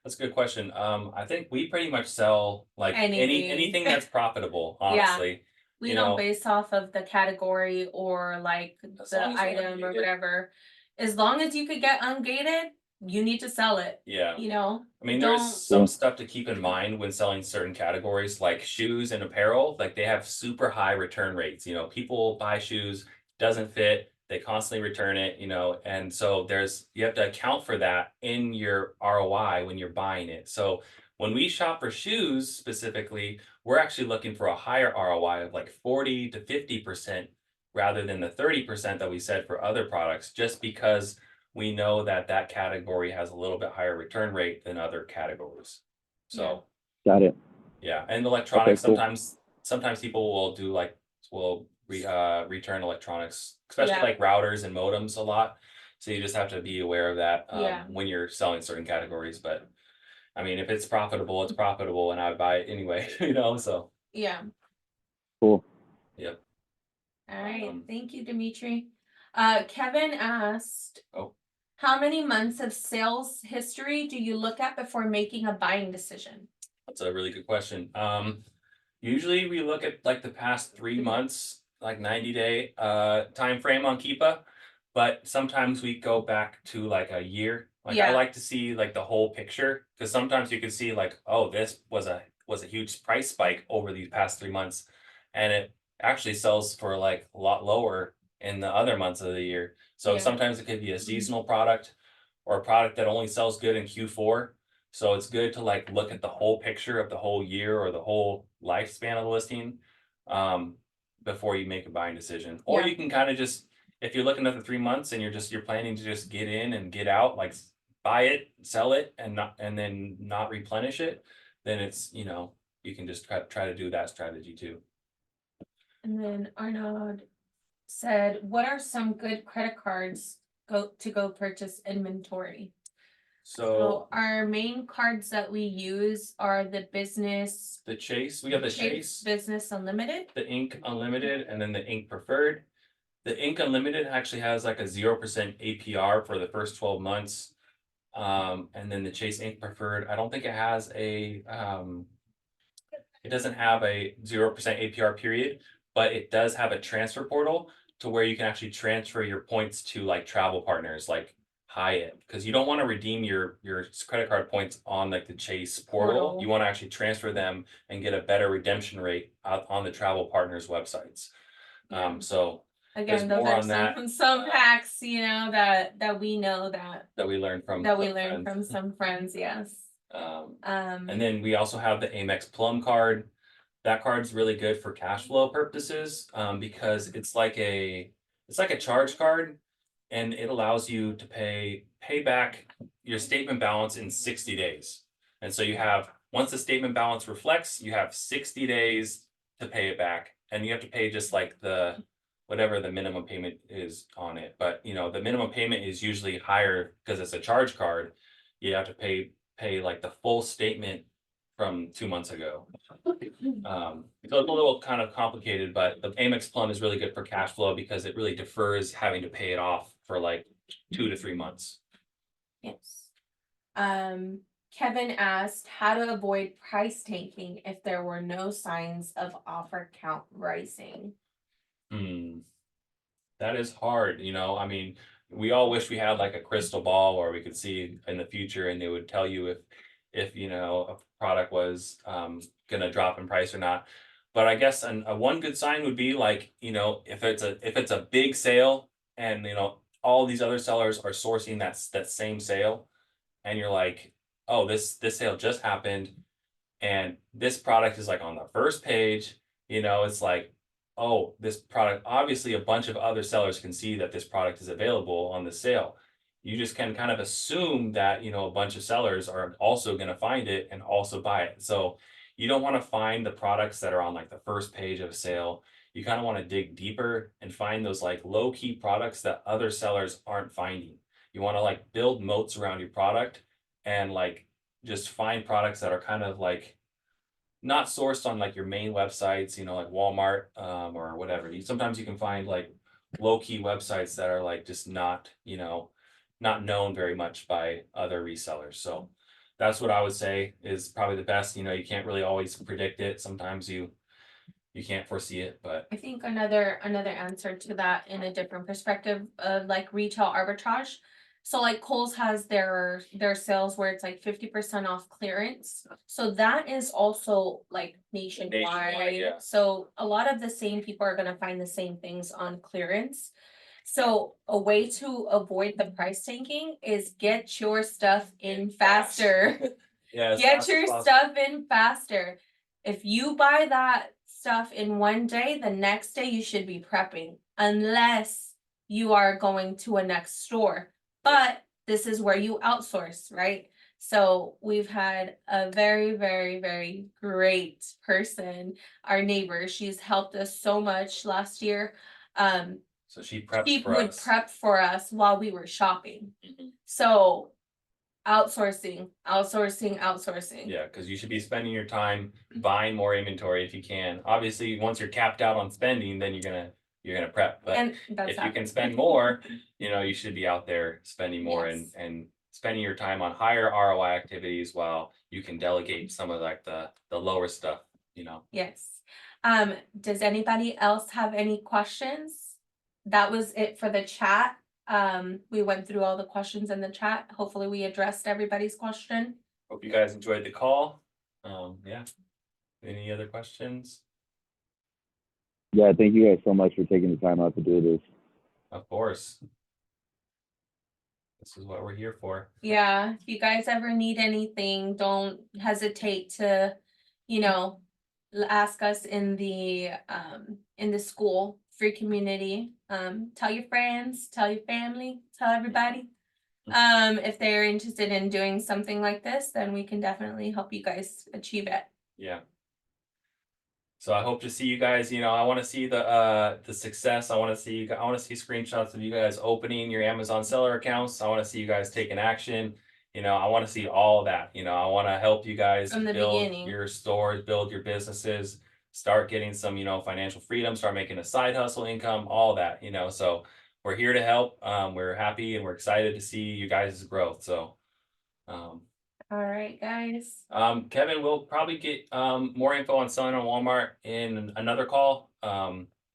That's a good question. I think we pretty much sell like Anything. anything that's profitable, Yeah. honestly. We You don't know, base off of the category or like as the long as you're item or ungated. whatever. As long as you could get ungated, you need to sell it. Yeah. You know, I mean, don't. there's some stuff to keep in mind when selling certain categories, like shoes and apparel. Like they have super high return rates. You know, people buy shoes, doesn't fit, they constantly return it. You know, and so you have to account for that in your ROI when you're buying it. So when we shop for shoes specifically, we're actually looking for a higher ROI of like 40 to 50% rather than the 30% that we said for other products, just because we know that that category has a little bit higher return rate than other categories. So, got it. yeah, and Okay, electronics, cool. sometimes people will do like, return electronics, especially Yeah. like routers and modems a lot. So you just have to be aware of that Yeah. when you're selling certain categories. But I mean, if it's profitable, and I would buy it anyway, so Yeah. Cool. yep. All right. Um, Thank you, Dimitri. Kevin asked, Oh. how many months of sales history do you look at before making a buying decision? That's a really good question. Usually we look at like the past 3 months, like 90-day time frame on Keepa. But sometimes we go back to like a year. Like I Yeah. like to see like the whole picture, because sometimes you can see like, oh, this was a huge price spike over these past 3 months, and it actually sells for like a lot lower in the other months of the year. So Yeah. sometimes it could be a seasonal product or a product that only sells good in Q4. So it's good to like look at the whole picture of the whole year or the whole lifespan of the listing, um, before you make a buying decision. Or Yeah. you can kind of just, if you're looking at the 3 months and you're planning to just get in and get out, like buy it, sell it, and then not replenish it, then it's, you can just try to do that strategy too. And then Arnaud said, what are some good credit cards go purchase inventory? So So our main cards that we use are the business, the Chase, we have the Chase, Business Unlimited. the Ink Unlimited, and then the Ink Preferred. The Ink Unlimited actually has like a 0% APR for the first 12 months. And then the Chase Ink Preferred, I don't think it has it doesn't have a 0% APR period, but it does have a transfer portal to where you can actually transfer your points to like travel partners like Hyatt, because you don't want to redeem your credit card points on like the Chase portal. You want to actually transfer them and get a better redemption rate out on the travel partners websites. Yeah. So Again, there's those more are on that. some hacks, that we know that we learned from that we some learned friends. from some friends. Yes. And then we also have the Amex Plum card. That card's really good for cash flow purposes, because it's like a charge card, and it allows you to pay back your statement balance in 60 days. And so you have, once the statement balance reflects, you have 60 days to pay it back, and you have to pay just like whatever the minimum payment is on it. But the minimum payment is usually higher because it's a charge card. You have to pay like the full statement from 2 months ago. So it's a little kind of complicated, but the Amex Plum is really good for cash flow because it really defers having to pay it off for like 2 to 3 months. Yes. Kevin asked how to avoid price tanking if there were no signs of offer count rising. That is hard, I mean, we all wish we had like a crystal ball where we could see in the future and it would tell you if a product was gonna drop in price or not. But I guess a one good sign would be like, if it's a big sale and all these other sellers are sourcing that same sale, and you're like, oh, this sale just happened and this product is like on the first page, it's like, oh, this product, obviously a bunch of other sellers can see that this product is available on the sale. You just can kind of assume that, a bunch of sellers are also going to find it and also buy it. So you don't want to find the products that are on like the first page of a sale. You kind of want to dig deeper and find those like low key products that other sellers aren't finding. You want to like build moats around your product and like just find products that are kind of like not sourced on like your main websites, like Walmart, or whatever. Sometimes you can find like low key websites that are like just not, not known very much by other resellers. So that's what I would say is probably the best. You can't really always predict it. Sometimes you can't foresee it, but I think another answer to that in a different perspective of like retail arbitrage. So like Kohl's has their sales where it's like 50% off clearance. So that is also like nationwide. yeah. So a lot of the same people are gonna find the same things on clearance. So a way to avoid the price tanking is get your stuff in faster. yeah, Get your stuff in faster. If you buy that stuff in one day, the next day you should be prepping, unless you are going to a next store. But this is where you outsource, right? So we've had a very, very, very great person, our neighbor. She's helped us so much last year. So she preps She for would us. prep for us while we were shopping. So outsourcing. Yeah, because you should be spending your time buying more inventory if you can. Obviously, once you're capped out on spending, then you're gonna prep. But And that's if you can spend more, you should be out there spending more and spending your time on higher ROI activities while you can delegate some of like the lower stuff. Yes. Does anybody else have any questions? That was it for the chat. We went through all the questions in the chat. Hopefully we addressed everybody's question. Hope you guys enjoyed the call. Yeah. Any other questions? Yeah, thank you guys so much for taking the time out to do this. Of course. This is what we're here for. Yeah, if you guys ever need anything, don't hesitate to, you know, ask us in the school free community. Tell your friends, tell your family, tell everybody. If they're interested in doing something like this, then we can definitely help you guys achieve it. Yeah. So I hope to see you guys, I want to see the success. I want to see screenshots of you guys opening your Amazon seller accounts. I want to see you guys taking action. I want to see all of that. I want to help you guys From the build beginning. your stores, build your businesses, start getting some, financial freedom, start making a side hustle income, all that, so we're here to help. We're happy and we're excited to see you guys' growth. So, All right, guys. Kevin, we'll probably get more info on selling on Walmart in another call.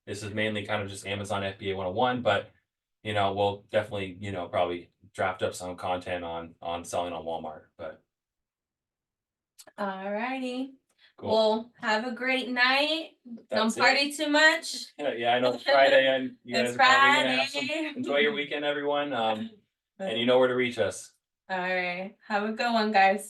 This is mainly kind of just Amazon FBA 101, but we'll definitely, probably draft up some content on selling on Walmart. But All righty. cool. Well, have a great night. That's Don't party too much. Yeah, I know it's Friday and you guys It's are probably gonna have some Friday. enjoy your weekend, everyone. And you know where to reach us. All right. Have a good one, guys.